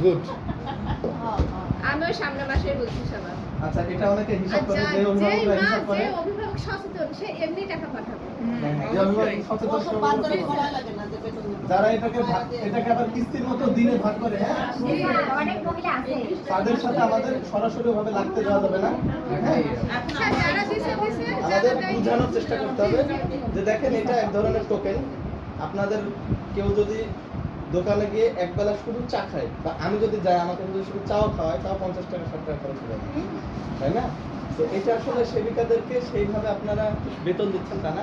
Good. আমিও সামনে মাসে বলছি সবার। আচ্ছা, এটা অনেকে হিসাব করে, যে অভিভাবকরা হিসাব করে, যে অভিভাবক সচেতন সে এমনি টাকা পাঠাবে। যে অভিভাবক সচেতন সে যারা এটাকে আবার কিস্তির মতো দিনে ভাগ করে, হ্যাঁ, অনেক মহিলা আছে তাদের সাথে আমাদের সরাসরি ভাবে লাগতে দেওয়া যাবে না। হ্যাঁ, যারা দিছে আমাদের বোঝানোর চেষ্টা করতে হবে যে দেখেন এটা এক ধরনের টোকেন। আপনাদের কেউ যদি দোকানে গিয়ে একবেলা শুধু চা খায়, বা আমি যদি যাই আমাকে যদি শুধু চাও খাওয়ায়, তাও 50 টাকা 60 টাকা খরচ হবে, তাই না? তো এটা আসলে সেবিকাদেরকে সেইভাবে আপনারা বেতন দিচ্ছেন তা না,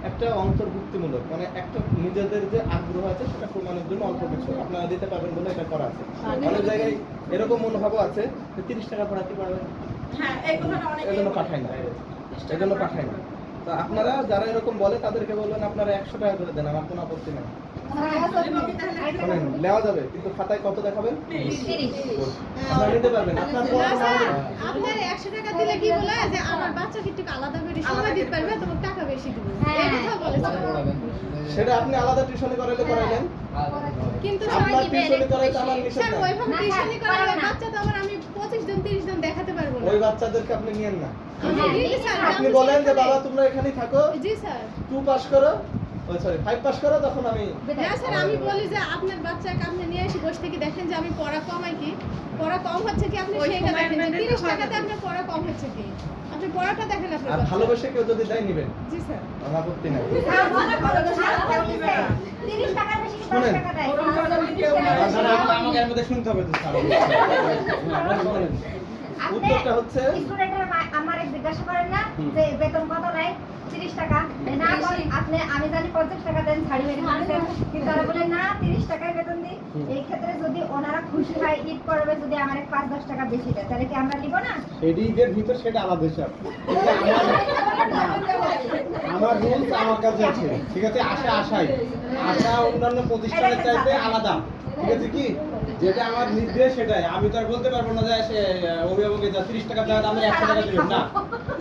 একটা অন্তর্ভুক্তিমূলক, মানে একটা নিজেদের যে আগ্রহ আছে সেটা প্রমাণের জন্য অল্প কিছু আপনারা দিতে পারবেন বলে এটা করা আছে। অনেক জায়গায় এরকম মনোভাবও আছে যে 30 টাকা পড়াতে পারবেন, হ্যাঁ এই কথাটা অনেক এজন্য পাঠায় না, এজন্য পাঠায় না। তো আপনারা যারা এরকম বলে তাদেরকে বলবেন আপনারা 100 টাকা করে দেন, আমার কোনো আপত্তি নাই। শোনেন, নেওয়া যাবে, কিন্তু খাতায় কত দেখাবেন? 30 আপনারা নিতে পারবেন। আপনার আপনার 100 টাকা দিলে কি বলে যে আমার বাচ্চাকে একটু আলাদা করে সময় দিতে পারবে, তোমার টাকা বেশি দিব, এই কথা বলেছে। সেটা আপনি আলাদা টিউশনি করাইলে করাইলেন, কিন্তু আপনার টিউশনি করাইতে আমার নিষেধ স্যার নাই। ওইভাবে টিউশনি করালে বাচ্চা তো আমার আমি 25 জন 30 জন দেখাতে পারবো না। ওই বাচ্চাদেরকে আপনি নিয়েন না। আমি দিই স্যার, আপনি বলেন যে বাবা তোমরা এখানেই থাকো, জি স্যার। 2 পাস করো, ওই সরি 5 পাস করো, তখন আমি না স্যার, আমি বলি যে আপনার বাচ্চাকে আপনি নিয়ে এসে বসে থেকে দেখেন যে আমি পড়া কমাই কি, পড়া কম হচ্ছে কি, আপনি সেইটা দেখেন যে 30 টাকাতে আপনার পড়া কম হচ্ছে কি, আপনি পড়াটা দেখেন আপনার আর বাচ্চা। ভালোবেসে কেউ যদি দেয় নিবেন, জি স্যার। আমার আপত্তি নাই। 30 টাকা বেশি কি 10 টাকা দেয় আমাকে এর মধ্যে শুনতে হবে তো স্যার। উত্তরটা হচ্ছে স্টুডেন্টের আমারে জিজ্ঞাসা করেন না যে বেতন কত নেয়, 30 টাকা না বলেন আপনি, আমি জানি 50 টাকা দেন ছাড়ি মেরে দিয়েছেন, কিন্তু তারা বলে না 30 টাকায় বেতন দিই। এই ক্ষেত্রে যদি ওনারা খুশি হয়, ঈদ পড়বে যদি আমার 5-10 টাকা বেশি দেয়, তাহলে কি আমরা নিব না? এডিদের ভিতর সেটা আলাদা হিসাব। আমার রুলস আমার কাছে আছে, ঠিক আছে? আশাই আশা অন্যান্য প্রতিষ্ঠানের চাইতে আলাদা, ঠিক আছে? কি যেটা আমার নির্দেশ সেটাই, আমি তো আর বলতে পারবো না যে সে অভিভাবকে যা 30 টাকা দেওয়া আমি 100 টাকা দিবেন না,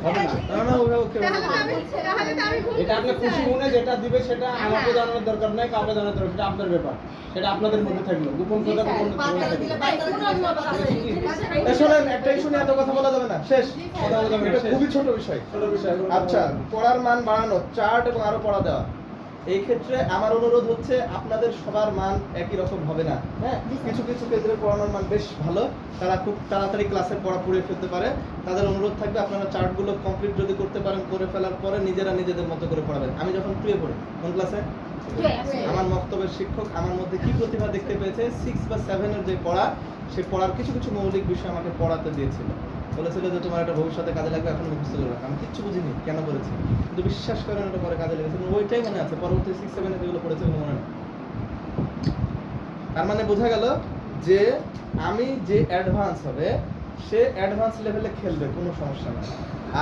হবে না। না অভিভাবককে তাহলে তো আমি ভুল এটা আপনি করছি, খুশি স্যার। মনে যেটা দিবে সেটা আমাকে জানানোর দরকার নাই, কাউকে জানানোর দরকার, সেটা আপনার ব্যাপার, সেটা আপনাদের মধ্যে থাকলো, গোপন কথা গোপন থাকলো। শোনেন, একটা ইস্যু নিয়ে এত কথা বলা যাবে না, শেষ কথা বলা যাবে না, এটা খুবই ছোট বিষয়। আচ্ছা, পড়ার মান বাড়ানো, চার্ট এবং আরো পড়া দেওয়া, এই ক্ষেত্রে আমার অনুরোধ হচ্ছে আপনাদের সবার মান একই রকম হবে না। হ্যাঁ, কিছু কিছু ক্ষেত্রে পড়ানোর মান বেশ ভালো, তারা খুব তাড়াতাড়ি ক্লাসের পড়া পড়ে ফেলতে পারে, তাদের অনুরোধ থাকবে আপনারা চার্টগুলো কমপ্লিট যদি করতে পারেন, করে ফেলার পরে নিজেরা নিজেদের মতো করে পড়াবেন। আমি যখন টুয়ে পড়ি, কোন ক্লাসে, আমার বক্তব্যের শিক্ষক আমার মধ্যে কি প্রতিভা দেখতে পেয়েছে, 6 বা 7 এর যে পড়া, সেই পড়ার কিছু কিছু মৌলিক বিষয় আমাকে পড়াতে দিয়েছিল, বলেছিল যে তোমার এটা ভবিষ্যতে কাজে লাগবে, এখন মুখস্থ করবে। আমি কিচ্ছু বুঝিনি কেন করেছি, কিন্তু বিশ্বাস করেন ওটা পরে কাজে লেগেছে, ওইটাই মনে আছে। পরবর্তী 6-7 এ যেগুলো পড়েছে ওগুলো মনে নেই। তার মানে বোঝা গেল যে আমি যে অ্যাডভান্স হবে সে অ্যাডভান্স লেভেলে খেলবে, কোনো সমস্যা নেই,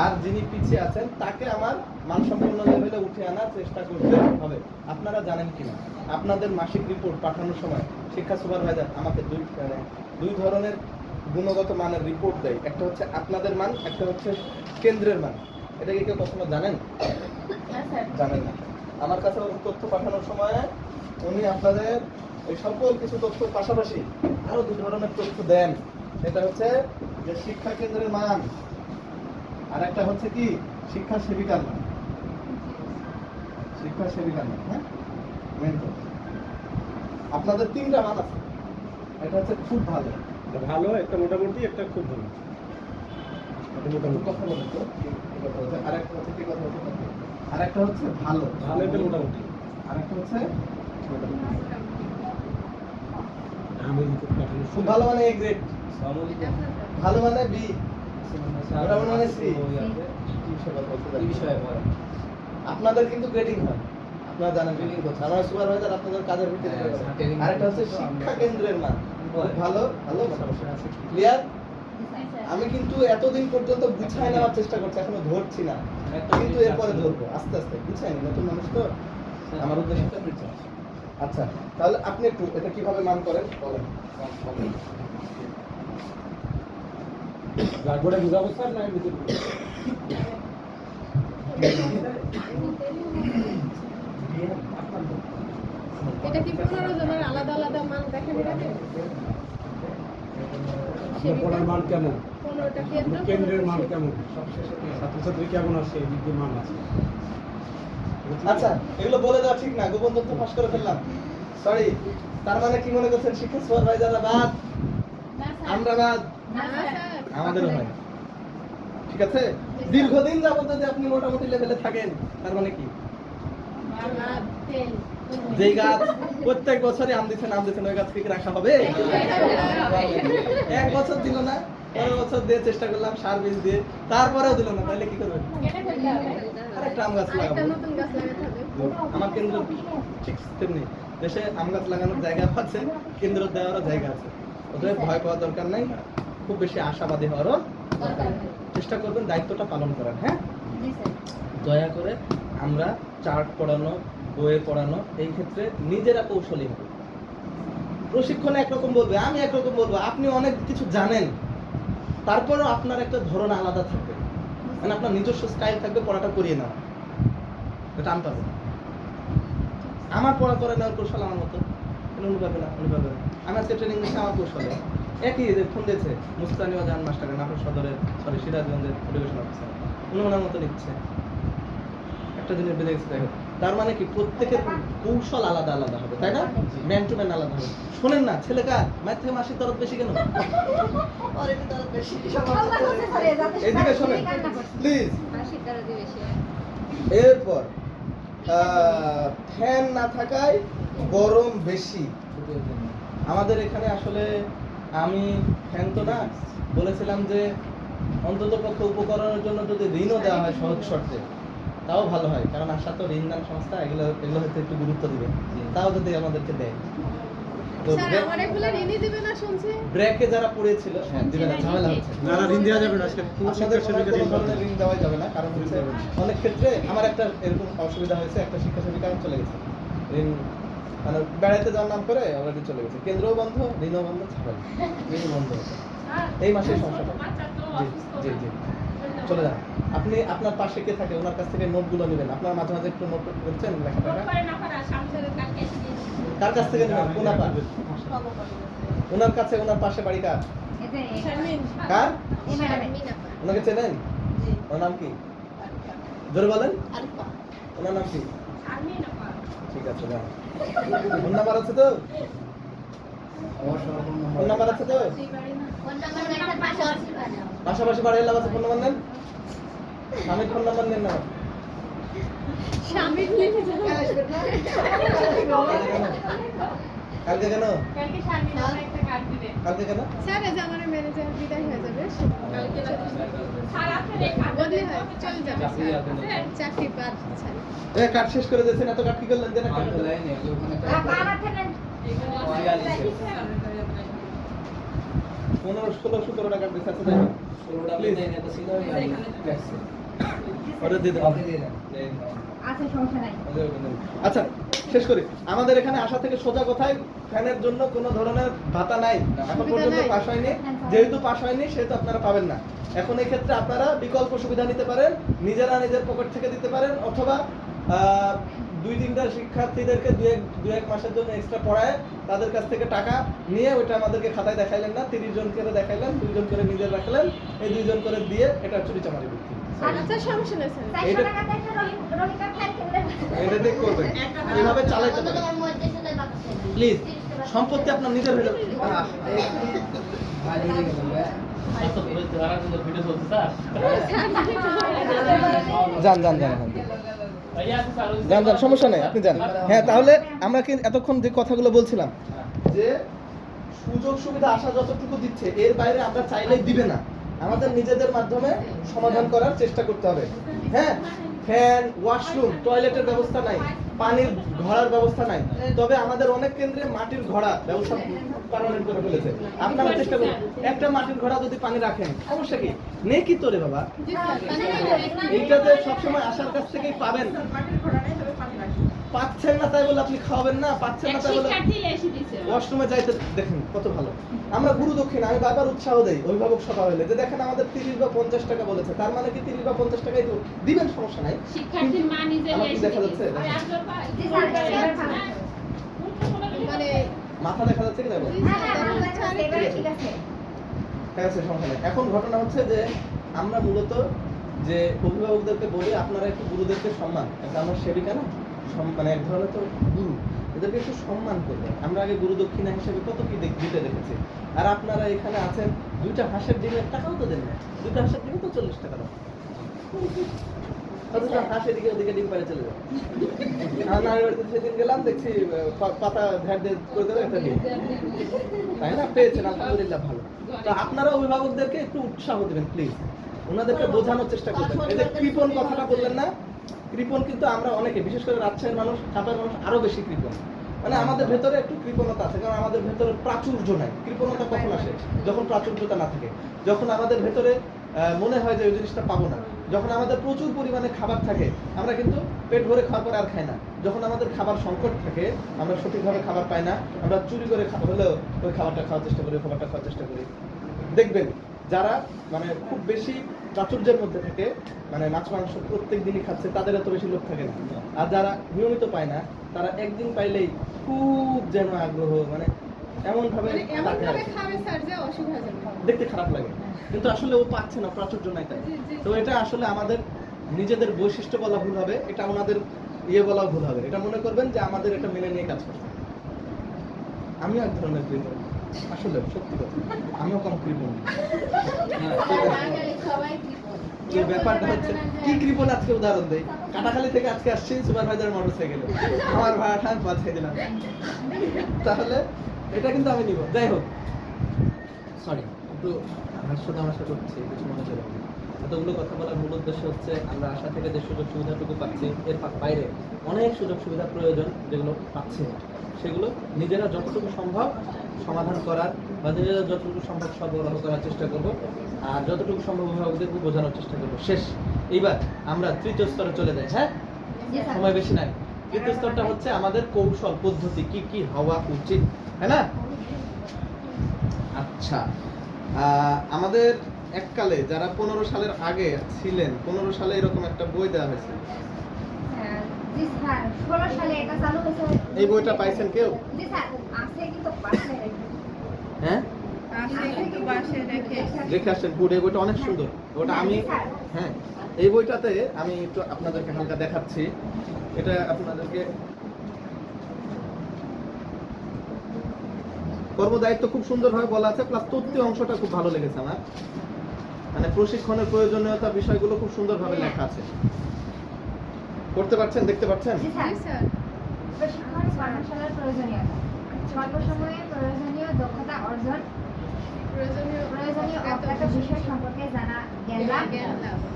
আর যিনি পিছিয়ে আছেন তাকে আমার মানসম্পন্ন লেভেলে উঠে আনার চেষ্টা করতে হবে। আপনারা জানেন কিনা, আপনাদের মাসিক রিপোর্ট পাঠানোর সময় শিক্ষা সুপারভাইজার আমাকে দুই ধরনের গুণগত মানের রিপোর্ট দেয়, একটা হচ্ছে আপনাদের মান, একটা হচ্ছে কেন্দ্রের মান। এটা কি কেউ কখনো জানেন? জানেন না। আমার কাছে তথ্য পাঠানোর সময় উনি আপনাদের এই সকল কিছু তথ্যের পাশাপাশি আরো 2 ধরনের তথ্য দেন। সেটা হচ্ছে যে শিক্ষা কেন্দ্রের মান, আর একটা হচ্ছে কি শিক্ষা সেবিকার মান। শিক্ষা সেবিকার মান, হ্যাঁ, মেন কথা। আপনাদের 3টা মান আছে, এটা হচ্ছে খুব ভালো, ভালো, একটা মোটামুটি, একটা খুব ভালো। কথা বলেন তো, কি কথা হচ্ছে? আরেকটা হচ্ছে কি কথা হচ্ছে? আরেকটা হচ্ছে ভালো, ভালো একটা মোটামুটি, আরেকটা হচ্ছে আমি রিপোর্ট পাঠানো খুব ভালো মানে এ গ্রেড, ভালো মানে বি, মোটামুটি মানে সি। কি বিষয় বলতে জানি, আপনাদের কিন্তু গ্রেডিং হয়, আপনারা জানেন গ্রেডিং করছে, আমার সুপারভাইজার আপনাদের কাজের ভিত্তিতে করে। আরেকটা হচ্ছে শিক্ষা কেন্দ্রের মান, ভালো ভালো ক্লিয়ার। আমি কিন্তু এতদিন পর্যন্ত গুছায় নেওয়ার চেষ্টা করছি, এখনো ধরছি না, কিন্তু এরপরে ধরবো আস্তে আস্তে, গুছাই নি, নতুন মানুষ তো, আমার উদ্দেশ্যটা বুঝছে। আচ্ছা, তাহলে আপনি একটু এটা কিভাবে মান করেন বলেন। ব্ল্যাকবোর্ডে বুঝাবো স্যার না এমনিতে? এটা কি 15 জনের আলাদা আলাদা মান দেখেন এটাতে? আপনার পড়ার মান কেমন? 15টা কেন্দ্র, কেন্দ্রের মান 15টা কেমন? ছাত্রছাত্রী কেমন আসছে? এই দিক দিয়ে মান আছে। আচ্ছা, এগুলো বলে দেওয়া ঠিক না, গোপন তথ্য ফাঁস করে ফেললাম, সরি। তার মানে কি মনে করছেন শিক্ষা সুপারভাইজাররা বাদ, আমরা বাদ? না, স্যার। আমাদেরও হয়, ঠিক আছে। দীর্ঘদিন যাবত যদি আপনি মোটামুটি লেভেলে থাকেন, তার মানে কি যেই গাছ প্রত্যেক বছরই আম দিচ্ছেন ওই গাছকে কি রাখা হবে? এক বছর দিল না, পরের বছর দিয়ে চেষ্টা করলাম সার বীজ দিয়ে, তারপরেও দিল না, তাহলে কি করবেন? আরেকটা আম গাছ আরেকটা লাগাবো। নতুন গাছ লাগাতে হবে। আমার কেন্দ্র ঠিক তেমনি দেশে আম গাছ লাগানোর জায়গা আছে, কেন্দ্র দেওয়ারও জায়গা আছে। ওদের ভয় পাওয়ার দরকার নাই, খুব বেশি আশাবাদী হওয়ারও দরকার নেই। চেষ্টা করবেন দায়িত্বটা পালন করার। হ্যাঁ, জি স্যার। দয়া করে আমরা চার্ট পড়ানো, বইয়ে পড়ানো, এই ক্ষেত্রে নিজেরা কৌশলী হবে। প্রশিক্ষণে একরকম বলবে, আমি একরকম বলবো, আপনি অনেক কিছু জানেন, তারপরেও আপনার একটা ধরন আলাদা থাকবে, মানে আপনার নিজস্ব স্টাইল থাকবে, পড়াটা করিয়ে নেওয়া, এটা আমি পারবো না। আমার পড়া করে নেওয়ার কৌশল আমার মতো, উনি পারবে না, উনি পারবে না। আমি আজকে ট্রেনিং দিচ্ছি আমার কৌশলে, একই যে ফোন দিয়েছে মুস্তানিয়া জাহান মাস্টার, নাটোর সদরের, সরি সিরাজগঞ্জের এডুকেশন অফিসার, উনি ওনার মতো লিখছে, একটা জিনিস বেড়ে গেছে। দেখো, তার মানে কি প্রত্যেকের কৌশল আলাদা আলাদা হবে, তাই না? ম্যান টু ম্যান আলাদা হবে। শোনেন না, ছেলে কার মায়ের থেকে মাসির দরদ বেশি কেন? ওর একটু দরদ বেশি। আল্লাহ করছে স্যার, এ যাতে এদিকে স্যার শোনেন কান্না করছে। প্লিজ। মাসিক দরদ বেশি। এরপর ফ্যান না থাকায় গরম বেশি। আমাদের এখানে আসলে আমি ফ্যান তো না, বলেছিলাম যে অন্তত পক্ষে উপকরণের জন্য যদি ঋণও দেওয়া হয় সহজ শর্তে, তাও ভালো হয়, কারণ আশা তো ঋণ দান সংস্থা, এগুলো হয়তো একটু গুরুত্ব দিবে, তাও যদি আমাদেরকে দেয়। তো স্যার, আমার এগুলো ঋণই দিবে না শুনছি। ব্রেকে যারা পড়েছিল দিবে না, ঝামেলা হচ্ছে। না না, ঋণ দেওয়া যাবে না আজকে। আপনাদের কোনো ধরনের ঋণ দেওয়া যাবে না, কারণ হচ্ছে অনেক ক্ষেত্রে আমার একটা এরকম অসুবিধা হয়েছে, একটা শিক্ষা সেবিকা চলে গেছে, ঋণ মানে বেড়াইতে যাওয়ার নাম করে অলরেডি চলে গেছে, কেন্দ্রও বন্ধ, ঋণও বন্ধ, ছাড়াই ঋণ বন্ধ হয়েছে। এই মাসেই সমস্যাটা। জি জি জি, চলে যান। আপনি আপনার পাশে কে থাকে ওনার কাছ থেকে নোটগুলো নেবেন, আপনার মাঝে মাঝে একটু নোট করছেন লেখাটা, কার কাছ থেকে নেবেন? কোন আপা? ওনার কাছে, ওনার পাশে বাড়ি কার? এই যে শারমিন। কার? এই ম্যাডাম। ওনাকে চেনেন? ওনার নাম কি? জোরে বলেন। ওনার নাম কি? ঠিক আছে, যান। ফোন নাম্বার আছে তো? ফোন নাম্বার আছে তো? পাশাপাশি বাড়ি এলাকা আছে, ফোন নাম্বার নেন। স্বামীর ফোন নাম্বার নেন না। স্বামীর লিখে যাবে। কালকে কেন? কালকে স্বামীর আমার একটা কার্ড দিবে। কালকে কেন? স্যার, এই যে আমার ম্যানেজার বিদায় হয়ে যাবে, কালকে স্যার আপনার এই কার্ড বদলি হয় চলে যাবে, স্যার চাকরি বাদ স্যার। কার্ড শেষ করে দিয়েছেন, এত কার্ড কি করলেন? দেন একটা। আমার থেকে 15, 16, 17 টাকা দিতে আছে, তাই না? অর্ডার দিয়ে দেন। আছে, সমস্যা নাই। আচ্ছা, শেষ করি। আমাদের এখানে আসা থেকে সোজা কথায় ফ্যানের জন্য কোনো ধরনের ভাতা নাই, এখন পর্যন্ত পাস হয়নি। যেহেতু পাস হয়নি সেহেতু আপনারা পাবেন না। এখন এই ক্ষেত্রে আপনারা বিকল্প সুবিধা নিতে পারেন, নিজেরা নিজের পকেট থেকে দিতে পারেন, অথবা 2-3টা শিক্ষার্থীদেরকে 2-1 মাসের জন্য এক্সট্রা পড়ায় তাদের কাছ থেকে টাকা নিয়ে, ওইটা আমাদেরকে খাতায় দেখাইলেন না, 30 জন করে দেখাইলেন, 2 জন করে নিজের রাখলেন, এই 2 জন করে দিয়ে এটা চুরিচামারি বৃত্তি। আচ্ছা, সমস্যা নেই স্যার। 400 টাকা দিয়ে রহিকার ফ্যান কিনলে এটা ঠিক করবেন, এইভাবে চালাইতে পারেন। প্লিজ, সম্পত্তি আপনার নিজের হয়ে যাবে। যান যান যান যান যান, সমস্যা নেই, আপনি যান। হ্যাঁ, তাহলে আমরা কি এতক্ষণ যে কথাগুলো বলছিলাম, যে সুযোগ সুবিধা আসা যতটুকু দিচ্ছে এর বাইরে আমরা চাইলেই দিবে না, আমাদের নিজেদের মাধ্যমে সমাধান করার চেষ্টা করতে হবে। হ্যাঁ, ফ্যান, ওয়াশরুম, টয়লেটের ব্যবস্থা নাই, পানির ঘোড়ার ব্যবস্থা নাই, তবে আমাদের অনেক কেন্দ্রে মাটির ঘোড়া ব্যবস্থা পার্মানেন্ট করে ফেলেছে। আপনারা চেষ্টা করুন, একটা মাটির ঘোড়া যদি পানি রাখেন, সমস্যা কি নেই? কি তোরে বাবা, জি স্যার, এইটাতে সবসময় আসার কাছ থেকেই পাবেন। পাচ্ছেন না তাই বলে আপনি খাওয়াবেন না, পাচ্ছেন না তাই বলে ওয়াশরুমে যাইতে দেখেন কত ভালো। আমরা গুরু দক্ষিণ, আমি বারবার উৎসাহ দেই অভিভাবক সভা হলে, যে দেখেন আমাদের 30 বা 50 টাকা বলেছে, তার মানে কি 30 বা 50 টাকাই তো দিবেন, সমস্যা নাই। শিক্ষার্থীর মা নিজে আমার কি দেখা যাচ্ছে? জি স্যার, এবার ভালো। মানে মাথা দেখা যাচ্ছে কি না? হ্যাঁ হ্যাঁ, ভালো লাগছে, এবারে ঠিক আছে। ঠিক আছে, সমস্যা নেই। এখন ঘটনা হচ্ছে যে আমরা মূলত যে অভিভাবকদেরকে বলি আপনারা একটু গুরুদেরকে সম্মান, একটা আমার সেবিকা না, মানে এক ধরনের তো গুরু, এদেরকে একটু সম্মান করবেন। আমরা আগে গুরু দক্ষিণা হিসেবে কত কি দিতে দেখেছি, আর আপনারা এখানে আছেন, 2টা হাঁসের ডিমের টাকাও তো দেন না, 2টা হাঁসের ডিমে তো 40 টাকা দাম, অথচ হাঁস এদিকে ওদিকে ডিম পাড়ে চলে যায়। আমার নানির বাড়িতে সেদিন গেলাম, দেখছি পাতা ঝাড় দিয়ে করে দেবে একটা ডিম, তাই না? পেয়েছেন, আলহামদুলিল্লাহ, ভালো। তো আপনারা অভিভাবকদেরকে একটু উৎসাহ দেবেন প্লিজ, ওনাদেরকে বোঝানোর চেষ্টা করবেন। এই যে কৃপণ কথাটা বললেন না, কৃপণ কিন্তু আমরা অনেকে, বিশেষ করে রাজশাহীর মানুষ, ঢাকার মানুষ আরো বেশি কৃপণ। মানে আমাদের ভেতরে একটু কৃপণতা আছে, কারণ আমাদের ভেতরে প্রাচুর্য নাই। কৃপণতা কখন আসে? যখন প্রাচুর্যতা না থাকে, যখন আমাদের ভেতরে মনে হয় যে ওই জিনিসটা পাবো না, যখন আমাদের প্রচুর পরিমাণে খাবার থাকে আমরা কিন্তু পেট ভরে খাওয়ার পরে আর খাই না, যখন আমাদের খাবার সংকট থাকে, আমরা সঠিকভাবে খাবার পাই না, আমরা চুরি করে হলেও ওই খাবারটা খাওয়ার চেষ্টা করি, খাবারটা খাওয়ার চেষ্টা করি। দেখবেন যারা মানে খুব বেশি প্রাচুর্যের মধ্যে থাকে, মানে মাছ মাংস প্রত্যেক দিনই খাচ্ছে, তাদের এত বেশি লোভ থাকে না। আর যারা নিয়মিত পায় না, তারা একদিন পাইলেই খুব যেন আগ্রহ, মানে এমন ভাবে দেখতে খারাপ লাগে, কিন্তু আসলে ও পাচ্ছে না, প্রাচুর্য নাই তাই। তো এটা আসলে আমাদের নিজেদের বৈশিষ্ট্য বলা ভুল হবে, এটা ওনাদের বলা ভুল হবে। এটা মনে করবেন যে আমাদের এটা মেনে নিয়ে কাজ করতে। আমিও এক ধরনের কৃপণ, আসলে সত্যি কথা, আমিও কম কৃপণ। যে ব্যাপারটা হচ্ছে কি কৃপণ, আজকে উদাহরণ দেই। কাটাখালী থেকে আজকে আসছি সুপারভাইজার মোটরসাইকেলে, আমার ভাড়াটা আমি পাঠিয়ে দিলাম, তাহলে এটা কিন্তু আমি নিব। যাই হোক, সরি, একটু হাস্য তামাশা করছি, কিছু মনে করে না। এতগুলো কথা বলার মূল উদ্দেশ্য হচ্ছে আমরা আশা থেকে যে সুযোগ সুবিধাটুকু পাচ্ছি, এর বাইরে অনেক সুযোগ সুবিধা প্রয়োজন যেগুলো পাচ্ছি না, সেগুলো নিজেরা যতটুকু সম্ভব সমাধান করার বা নিজেরা যতটুকু সম্ভব সরবরাহ করার চেষ্টা করব, আর যতটুকু সম্ভব অভিভাবকদেরকে বোঝানোর চেষ্টা করব। শেষ, এইবার আমরা 3য় স্তরে চলে যাই। হ্যাঁ, সময় বেশি নাই। 3য় স্তরটা হচ্ছে আমাদের কৌশল পদ্ধতি, কি কি হওয়া উচিত, হ্যাঁ না? আচ্ছা, আমাদের এককালে যারা 15 সালের আগে ছিলেন, 15 সালে এরকম একটা বই দেওয়া হয়েছে। জি স্যার, 16 সালে এটা চালু হয়েছে। এই বইটা পাইছেন কেউ? জি স্যার, আছে কিন্তু পাশে রেখে। হ্যাঁ, দেখে আসছেন। গুড, এই বইটা অনেক সুন্দর। ওটা আমি, হ্যাঁ, এই বইটাতে আমি একটু আপনাদেরকে হালকা দেখাচ্ছি। এটা আপনাদেরকে কর্মদায়িত্ব খুব সুন্দরভাবে বলা আছে, প্লাস তথ্য অংশটা খুব ভালো লেগেছে আমার। মানে প্রশিক্ষণের প্রয়োজনীয়তা বিষয়গুলো খুব সুন্দরভাবে লেখা আছে। পড়তে পারছেন, দেখতে পাচ্ছেন? জি স্যার, প্রশিক্ষণ কর্মশালার প্রয়োজনীয়তা, স্বল্প সময়ে প্রয়োজনীয় দক্ষতা অর্জন, প্রয়োজনীয় অজ্ঞাত বিষয় সম্পর্কে জানা জ্ঞান লাভ,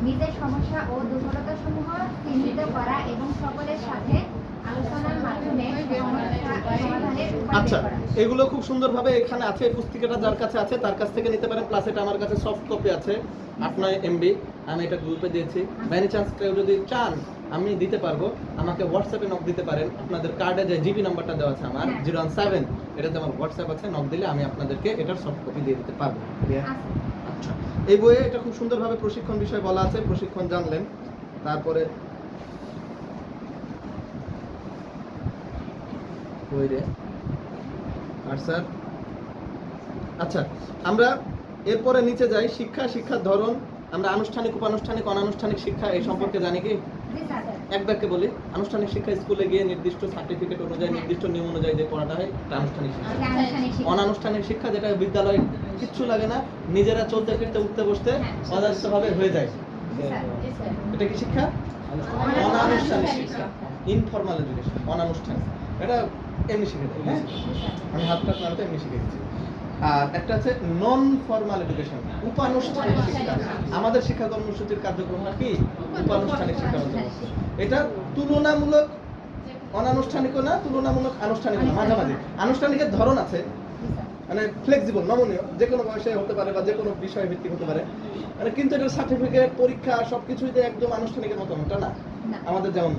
নিজের সমস্যা ও দুর্বলতা সমূহ চিহ্নিত করা এবং সকলের সাথে আলোচনার মাধ্যমে সমাধানের উপায় আচ্ছা, বের করা। এগুলো খুব সুন্দরভাবে এখানে আছে। এই পুস্তিকাটা যার কাছে আছে তার কাছ থেকে নিতে পারেন, প্লাস এটা আমার কাছে সফট কপি আছে 8-9 MB, আমি এটা গ্রুপে দিয়েছি। বাই চান্স কেউ যদি চান আমি দিতে পারবো, আমাকে হোয়াটসঅ্যাপে নক দিতে পারেন। আপনাদের কার্ডে যে জিবি নাম্বারটা দেওয়া আছে আমার 017, এটাতে আমার হোয়াটসঅ্যাপ আছে, নক দিলে আমি আপনাদেরকে এটার সফট কপি দিয়ে দিতে পারবো। আচ্ছা, এই বইয়ে এটা খুব সুন্দরভাবে প্রশিক্ষণ বিষয় বলা আছে, প্রশিক্ষণ জানলেন। তারপরে স্যার, আচ্ছা, আমরা এরপরে নিচে যাই। শিক্ষা, শিক্ষার ধরন। আমরা আনুষ্ঠানিক, উপানুষ্ঠানিক, অনানুষ্ঠানিক শিক্ষা এই সম্পর্কে জানি কি? জি স্যার, এক বাক্যে বলি, আনুষ্ঠানিক শিক্ষা স্কুলে গিয়ে নির্দিষ্ট সার্টিফিকেট অনুযায়ী, নির্দিষ্ট নিয়ম অনুযায়ী যে পড়াটা হয়, এটা আনুষ্ঠানিক শিক্ষা। অনানুষ্ঠানিক শিক্ষা যেটা বিদ্যালয়ে কিচ্ছু লাগে না, নিজেরা চলতে ফিরতে উঠতে বসতে অদাস্তভাবে হয়ে যায়, এটা কি শিক্ষা? অনানুষ্ঠানিক শিক্ষা, ইনফরমাল এডুকেশন, অনানুষ্ঠানিক। এটা এমনি শিখে দেয়, হ্যাঁ, আমি হাত টাত নাড়তে এমনি শিখে গেছি। আর একটা আছে নন ফর্মাল এডুকেশন, উপানুষ্ঠানিক শিক্ষা। আমাদের শিক্ষা কর্মসূচির কার্যক্রমটা কি? উপানুষ্ঠানিক শিক্ষা। এটা তুলনামূলক অনানুষ্ঠানিকও না, তুলনামূলক আনুষ্ঠানিকও না, মাঝামাঝি। আনুষ্ঠানিকের ধরন আছে, মানে ফ্লেক্সিবল, নমনীয়, যে কোনো বয়সে হতে পারে বা যে কোনো বিষয় ভিত্তিক হতে পারে, মানে কিন্তু এটা সার্টিফিকেট, পরীক্ষা সবকিছুই যে একদম আনুষ্ঠানিকের মতো ওটা না। আমাদের যেমন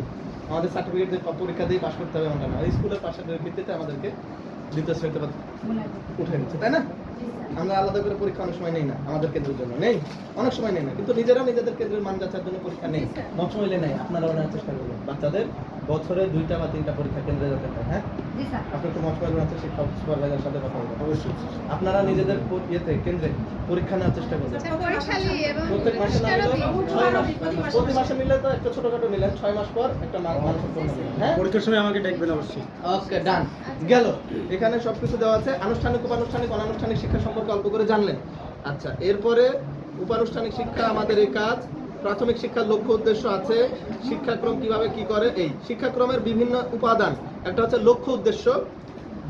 আমাদের সার্টিফিকেট দিয়ে পরীক্ষা দিয়ে পাস করতে হবে এমনটা না, স্কুলের পাশের ভিত্তিতে আমাদেরকে দ্বিতীয় শ্রেণীতে উঠে নিচ্ছে, তাই না? আমরা আলাদা করে পরীক্ষা অনেক সময় নেই না, আমাদের কেন্দ্রের জন্য নেই, অনেক সময় নেই না, কিন্তু নিজেরা নিজেদের কেন্দ্রের মান যাচার জন্য পরীক্ষা নেই, মত হইলে নেই। আপনারা ওনার চেষ্টা করবেন বাচ্চাদের বছরে 2টা বা 3টা পরীক্ষা কেন্দ্রে যেতে হয়, হ্যাঁ? জি স্যার। আপনি একটু মত করবেন, হচ্ছে শিক্ষক সুপারভাইজারের সাথে কথা বলবেন। অবশ্যই। আপনারা নিজেদের ইয়েতে কেন্দ্রে পরীক্ষা নেওয়ার চেষ্টা করবেন। আচ্ছা, পরীক্ষালী এবং প্রত্যেক মাসে না তেরো নিলেও দিন। 6 মাস, প্রতি মাসে নিলে তো একটা ছোটখাটো নিলেন, 6 মাস পর একটা মানসম্পন্ন নিলেন, হ্যাঁ? পরীক্ষার সময় আমাকে ডাকবেন অবশ্যই। ওকে, ডান। গেল। এখানে সবকিছু দেওয়া আছে। আনুষ্ঠানিক উপানুষ্ঠানিক অনানুষ্ঠানিক শিক্ষা সম্পর্কে অল্প করে জানলেন। আচ্ছা, এরপরে উপানুষ্ঠানিক শিক্ষা আমাদের এই কাজ। প্রাথমিক শিক্ষার লক্ষ্য উদ্দেশ্য আছে, শিক্ষাক্রম কিভাবে কি করে। এই শিক্ষাক্রমের বিভিন্ন উপাদান, একটা হচ্ছে লক্ষ্য উদ্দেশ্য।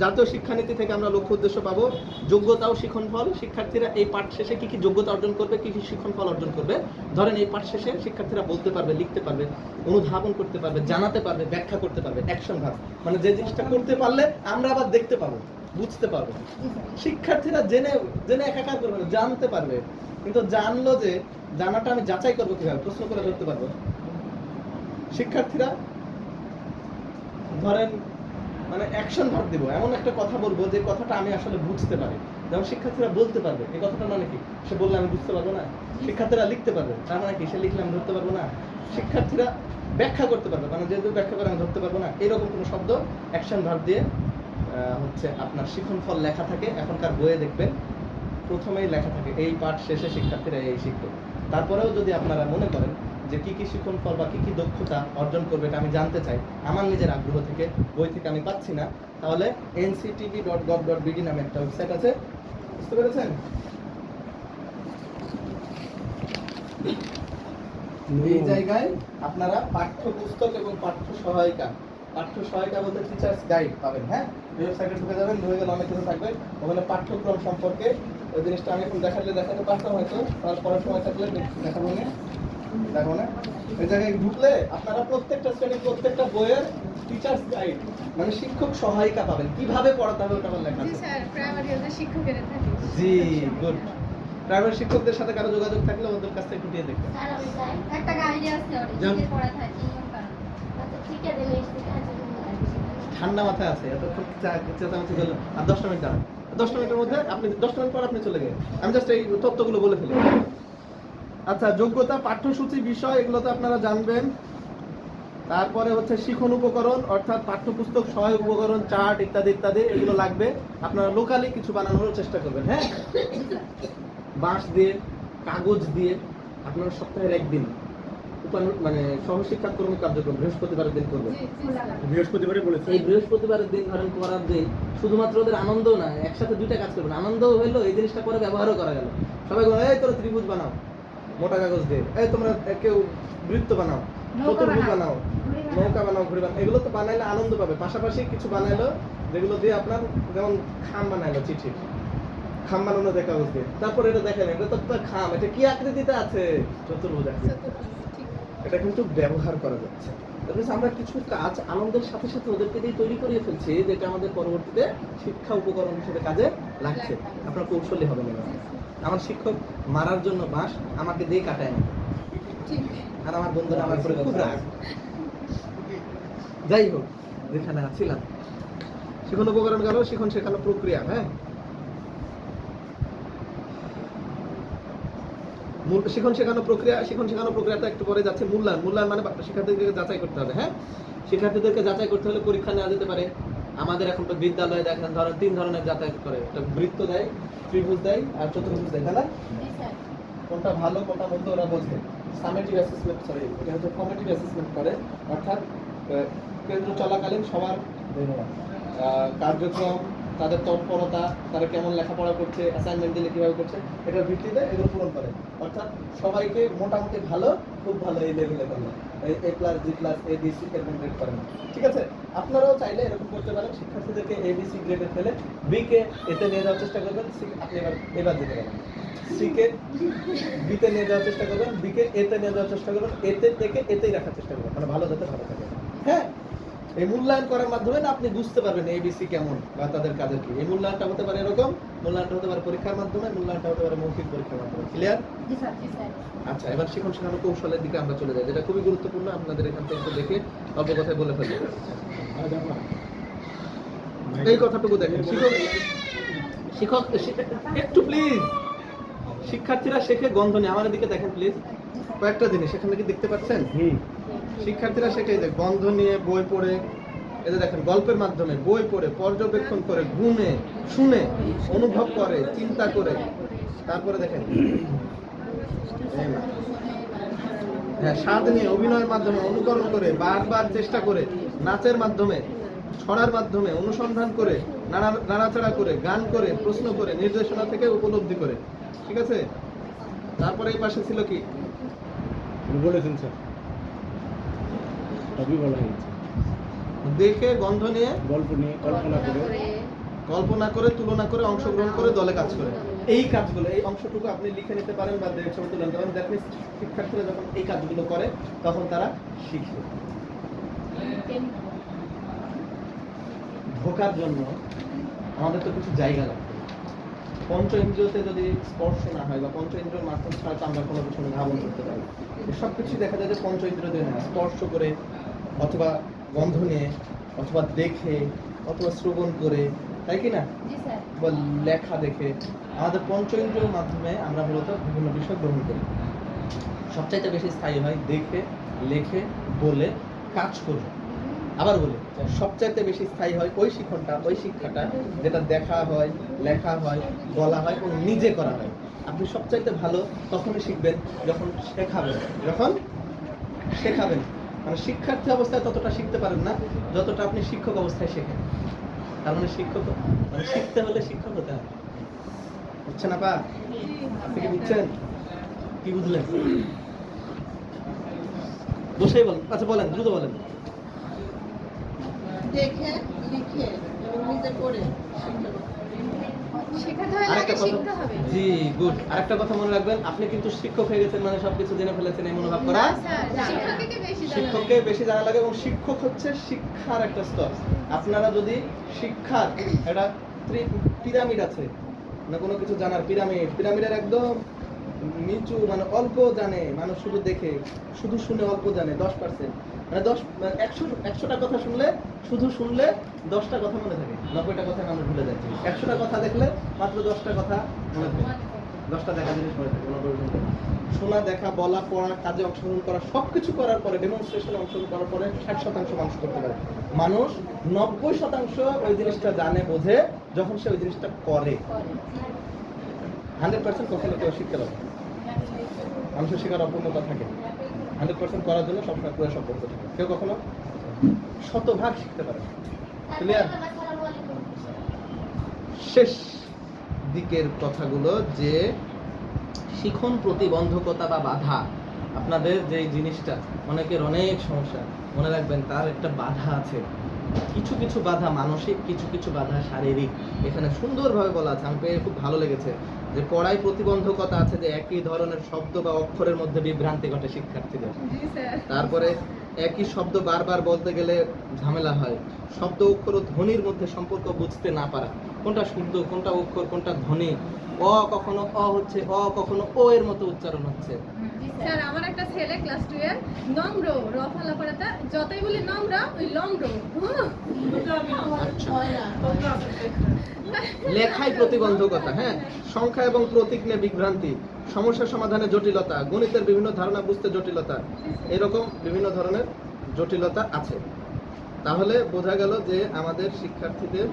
জাতীয় শিক্ষানীতি থেকে আমরা লক্ষ্য উদ্দেশ্য পাবো। যোগ্যতা ও শিক্ষণফল, শিক্ষার্থীরা এই পাঠ শেষে কি কি যোগ্যতা অর্জন করবে, কি কি শিক্ষণফল অর্জন করবে। ধরেন এই পাঠ শেষে শিক্ষার্থীরা বলতে পারবে, লিখতে পারবে, অনুধাবন করতে পারবে, জানাতে পারবে, ব্যাখ্যা করতে পারবে। অ্যাকশন ভার্ব, মানে যে জিনিসটা করতে পারলে আমরা আবার দেখতে পাবো, বুঝতে পারবো। শিক্ষার্থীরা জেনে জেনে একাকার করবে না, জানতে পারবে। কিন্তু জানলো যে জানাটা আমি যাচাই করবো কিভাবে, প্রশ্ন করে ধরতে পারবো। শিক্ষার্থীরা ধরেন মানে অ্যাকশন ভার্ব দিব, এমন একটা কথা বলবো যে কথাটা আমি আসলে বুঝতে পারি। যেমন শিক্ষার্থীরা বলতে পারবে, এই কথাটা মানে কি, সে বললে আমি বুঝতে পারবো না। শিক্ষার্থীরা লিখতে পারবে, তার মানে কি, সে লিখলে আমি ধরতে পারবো না। শিক্ষার্থীরা ব্যাখ্যা করতে পারবে, মানে যেহেতু ব্যাখ্যা করে আমি ধরতে পারবো না। এরকম কোনো শব্দ অ্যাকশন ভার্ব দিয়ে হচ্ছে আপনার শিক্ষণফল লেখা থাকে। এখনকার বইয়ে দেখবেন প্রথমেই লেখা থাকে এই পাঠ শেষে শিক্ষার্থীরা এই শিখবে। তারপরেও যদি আপনারা মনে করেন যে কি কি শিক্ষণফল বা কি কি দক্ষতা অর্জন করবে এটা আমি জানতে চাই, আমার নিজের আগ্রহ থেকে, বই থেকে আমি পাচ্ছি না, তাহলে nctv.gov.bd নামে একটা ওয়েবসাইট আছে, বুঝতে পেরেছেন? এই জায়গায় আপনারা পাঠ্যপুস্তক এবং পাঠ্য সহায়িকা বলতে টিচার্স গাইড পাবেন, হ্যাঁ? এই ওয়েবসাইটে ঢুকে যাবেন, ঢুকে গেলে অনেক কিছু থাকবে। ওখানে পাঠ্যক্রম সম্পর্কে ওই জিনিসটা আমি এখন দেখাতে পারতাম হয়তো, পড়ার সময় থাকলে দেখাবো না, দেখো না। এই জায়গায় ঢুকলে আপনারা প্রত্যেকটা শ্রেণীর প্রত্যেকটা বইয়ের টিচার্স গাইড, মানে শিক্ষক সহায়িকা পাবেন, কিভাবে পড়াতে হবে ওটা আমার লেখা জি আছে। স্যার, প্রাইমারি ওদের শিক্ষকেরা থাকে। জি, গুড। প্রাইমারি শিক্ষকদের সাথে কারো যোগাযোগ থাকলে ওদের কাছ থেকে একটু দিয়ে দেখবেন। স্যার আমি যাই। একটা গাইড আছে ওটা যান। থেকে পড়া থাকে নিয়ম কানুন। আচ্ছা ঠিক আছে দিলে এসে কাজ ঠান্ডা মাথায় আছে, এতক্ষণ চেঁচামেচি করলো। আর 10টা মিনিট দাঁড়ান, 10টা মিনিটের মধ্যে আপনি 10টা মিনিট পর আপনি চলে গেলেন। আমি জাস্ট এই তথ্যগুলো বলে ফেলি। আচ্ছা, যোগ্যতা, পাঠ্যসূচি, বিষয়, এগুলো তো আপনারা জানবেন। তারপরে হচ্ছে শিখন উপকরণ, অর্থাৎ পাঠ্যপুস্তক, সহায়ক উপকরণ, চার্ট ইত্যাদি ইত্যাদি, এগুলো লাগবে। আপনারা লোকালি কিছু বানানোর চেষ্টা করবেন, হ্যাঁ? বাঁশ দিয়ে, কাগজ দিয়ে আপনারা সপ্তাহের একদিন মানে সহশিক্ষাকর্মী কার্যক্রম বৃহস্পতিবারের দিন করবেন। জি, জি, স্যার। বৃহস্পতিবারে বলেছে। এই বৃহস্পতিবারের দিন ধরেন করার দিন শুধুমাত্র ওদের আনন্দ না, একসাথে দুইটা কাজ করবেন। আনন্দ হইলো এই জিনিসটা করে ব্যবহারও করা গেল। সবাই বলে এই তোরা ত্রিভুজ বানাও মোটা কাগজ দিয়ে, এই তোমরা কেউ বৃত্ত বানাও, চতুর্ভুজ বানাও, নৌকা বানাও, ঘুড়ি বানাও। এগুলো তো বানাইলে আনন্দ পাবে। পাশাপাশি কিছু বানাইলো যেগুলো দিয়ে আপনার, যেমন খাম বানাইলো, চিঠি খাম বানানো দেয় কাগজ দিয়ে। তারপর এটা দেখেন, এটা তো একটা খাম, এটা কি আকৃতিতে আছে, চতুর্ভুজ আকৃতি। ঠিক। এটা কিন্তু ব্যবহার করা যাচ্ছে। আমরা কিছু কাজ আনন্দের সাথে সাথে ওদেরকে দিয়ে তৈরি করিয়ে ফেলছি, যেটা আমাদের পরবর্তীতে শিক্ষা উপকরণ হিসেবে কাজে লাগছে। আপনার কৌশলী হবে না। আমার শিক্ষক মারার জন্য বাঁশ আমাকে দিয়ে কাটায় না, ঠিক। আর আমার বন্ধুরা আমার উপরে খুব রাগ। যাই হোক, যেখানে আছিলাম, শিখন উপকরণ গেল, শিখন শেখানো প্রক্রিয়া, হ্যাঁ? শিখন শেখানো প্রক্রিয়াটা একটু পরে যাচ্ছে। মূল্যায়ন মানে শিক্ষার্থীদেরকে যাচাই করতে হবে, হ্যাঁ? শিক্ষার্থীদেরকে যাচাই করতে হলে পরীক্ষা নেওয়া যেতে পারে। আমাদের এখন তো বিদ্যালয়ে দেখেন ধরেন 3 ধরনের যাচাই করে, একটা বৃত্ত দেয়, ত্রিভুজ দেয় আর চতুর্ভুজ দেয়, তাই না? জি স্যার। কোনটা ভালো কোনটা মন্দ ওরা বোঝে। সামেটিভ অ্যাসেসমেন্ট, এটা হচ্ছে ফর্মেটিভ অ্যাসেসমেন্ট করে, অর্থাৎ কেন্দ্র চলাকালীন সবার কার্যক্রম, তাদের তৎপরতা, তারা কেমন লেখাপড়া করছে, অ্যাসাইনমেন্ট দিলে কিভাবে করছে, এটার ভিত্তিতে এগুলো পূরণ করে। অর্থাৎ সবাইকে মোটামুটি ভালো, খুব ভালো এই লেভেলে করলো, A+, B+, A, B, C এরকম গ্রেড করে না। ঠিক আছে? আপনারাও চাইলে এরকম করতে পারেন। শিক্ষার্থীদেরকে A, B, C গ্রেডে ফেলে B কে A তে নিয়ে যাওয়ার চেষ্টা করবেন, C আপনি এবার দিতে পারেন। C কে B তে নিয়ে যাওয়ার চেষ্টা করবেন, B কে A তে নিয়ে যাওয়ার চেষ্টা করবেন, A থেকে A তেই রাখার চেষ্টা করবেন, মানে ভালো যাতে ভালো থাকে, হ্যাঁ? এই মূল্যায়ন করার মাধ্যমে না আপনি বুঝতে পারবেন এবিসি কেমন বা তাদের কাজের কি। এই মূল্যায়নটা হতে পারে এরকম, মূল্যায়নটা হতে পারে পরীক্ষার মাধ্যমে, মূল্যায়নটা হতে পারে মৌখিক পরীক্ষার মাধ্যমে। ক্লিয়ার? জি স্যার। জি স্যার। আচ্ছা, এবার শিখন শেখানো কৌশলের দিকে আমরা চলে যাই, যেটা খুবই গুরুত্বপূর্ণ। আপনাদের এখান থেকে একটু দেখে অল্প কথায় বলে ফেলবো। এই কথাটুকু দেখেন, শিক্ষক একটু প্লিজ, শিক্ষার্থীরা শেখে গন্ধ নিয়ে। আমার দিকে দেখেন প্লিজ, কয়েকটা জিনিস এখানে কি দেখতে পাচ্ছেন? শিক্ষার্থীরা সেটাই দেখ, বন্ধ নিয়ে বই পড়ে, এই যে দেখেন গল্পের মাধ্যমে বই পড়ে, পর্যবেক্ষণ করে, ঘুমে, শুনে, অনুভব করে, চিন্তা করে, তারপরে দেখেন হ্যাঁ স্বাদ নিয়ে, অভিনয়ের মাধ্যমে, অনুকরণ করে, বারবার চেষ্টা করে, নাচের মাধ্যমে, ছড়ার মাধ্যমে, অনুসন্ধান করে, নাড়াচাড়া করে, গান করে, প্রশ্ন করে, নির্দেশনা থেকে উপলব্ধি করে। ঠিক আছে? তারপরে এই পাশে ছিল কি? বলেছেন স্যার, সবই বলা হয়েছে। দেখে, গন্ধ নিয়ে, গল্প নিয়ে কল্পনা করে, তুলনা করে, অংশগ্রহণ করে, দলে কাজ করে। এই কাজগুলো, এই অংশটুকু আপনি লিখে নিতে পারেন বা ছবি তুলে নিতে পারেন। দেখবেন শিক্ষার্থীরা যখন এই কাজগুলো করে তখন তারা শিখে। ঢোকার জন্য আমাদের তো কিছু জায়গা লাগবে। পঞ্চ ইন্দ্রিয়তে যদি স্পর্শ না হয় বা পঞ্চ ইন্দ্রিয়ের মাধ্যম ছাড়া তো আমরা কোনো কিছু অনুধাবন করতে পারি। সব কিছু দেখা যায় যে পঞ্চ ইন্দ্রিয় দিয়ে না, স্পর্শ করে অথবা গন্ধ নিয়ে অথবা দেখে অথবা শ্রবণ করে, তাই কি না? জি স্যার। বা লেখা দেখে আমাদের পঞ্চ ইন্দ্রিয়ের মাধ্যমে আমরা মূলত বিভিন্ন বিষয় গ্রহণ করি। সবচাইতে বেশি স্থায়ী হয় দেখে, লেখে, বলে, কাজ করে। আবার বলি, সবচাইতে বেশি স্থায়ী হয় ওই শিক্ষাটা যেটা দেখা হয়, লেখা হয়, বলা হয় এবং নিজে করা হয়। আপনি সবচাইতে ভালো তখনই শিখবেন যখন শেখাবেন। মানে শিক্ষার্থী অবস্থায় ততটা শিখতে পারেন না যতটা আপনি শিক্ষক অবস্থায় শেখেন। তার মানে শিখতে হলে শিক্ষক হতে হয়। বুঝছেন আপা? আপনি কি বুঝছেন? কি বুঝলেন? বসেই বলেন। আচ্ছা বলেন, দ্রুত বলেন। দেখে, লিখে এবং নিজে পড়ে শিখতে হবে। শেখাতে হলে আরেকটা আগে কথা, শিখতে হবে। জি গুড। আরেকটা কথা মনে রাখবেন, আপনি কিন্তু শিক্ষক হয়ে গেছেন মানে সবকিছু জেনে ফেলেছেন এই মনোভাব করা। শিক্ষককে বেশি জানা লাগে এবং শিক্ষক হচ্ছে শিক্ষার একটা স্তর। আপনারা যদি শিক্ষার একটা পিরামিড আছে না, কোনো কিছু জানার পিরামিডের একদম নিচু, মানে অল্প জানে মানুষ, শুধু দেখে, শুধু শুনে অল্প জানে 10%। মানে 100টা কথা শুনলে 10টা কথা মনে থাকে, 90টা কথা মানুষ ভুলে যায়। 100টা কথা দেখলে মাত্র 10টা কথা মনে থাকে, 10টা দেখা জিনিস মনে থাকে। শোনা, দেখা, বলা, পড়া, কাজে অংশগ্রহণ করা, সবকিছু করার পরে, ডেমনস্ট্রেশনে অংশগ্রহণ করার পরে 60% মানুষ করতে পারে। মানুষ 90% ওই জিনিসটা জানে, বোঝে যখন সে ওই জিনিসটা করে। 100% কখনো কেউ শিখতে পারে। মানুষের শেখার অপূর্ণতা থাকে। 100% করার জন্য সবসময় পুরো সম্পর্ক থাকে। কেউ কখনো 100% শিখতে পারে। ক্লিয়ার? শেষ দিকের কথাগুলো যে শিখন প্রতিবন্ধকতা বা বাধা, আপনাদের যে জিনিসটা, অনেকের অনেক সমস্যা, মনে রাখবেন তার একটা বাধা আছে। কিছু কিছু বাধা মানসিক, কিছু কিছু বাধা শারীরিক। এখানে সুন্দরভাবে বলা আছে, আমি পেয়ে খুব ভালো লেগেছে যে পড়ায় প্রতিবন্ধকতা আছে, যে একই ধরনের শব্দ বা অক্ষরের মধ্যে বিভ্রান্তি ঘটে শিক্ষার্থীদের। তারপরে একই শব্দ বারবার বলতে গেলে ঝামেলা হয়। শব্দ, অক্ষর ও ধ্বনির মধ্যে সম্পর্ক বুঝতে না পারা, কোনটা শুদ্ধ, কোনটা অক্ষর, কোনটা ধ্বনি। অ কখনো অ হচ্ছে, অ কখনো ও এর মতো উচ্চারণ হচ্ছে। স্যার, আমার একটা ছেলে ক্লাস 2 এর নম্র রফালা পড়াটা যতই বলি নম্র ওই লংর। লেখায় প্রতিবন্ধকতা, হ্যাঁ, সংখ্যা এবং প্রতীক নিয়ে বিভ্রান্তি, সমস্যা সমাধানে জটিলতা, গণিতের বিভিন্ন ধারণা বুঝতে জটিলতা, এরকম বিভিন্ন ধরনের জটিলতা আছে। তাহলে বোঝা গেল যে আমাদের শিক্ষার্থীদের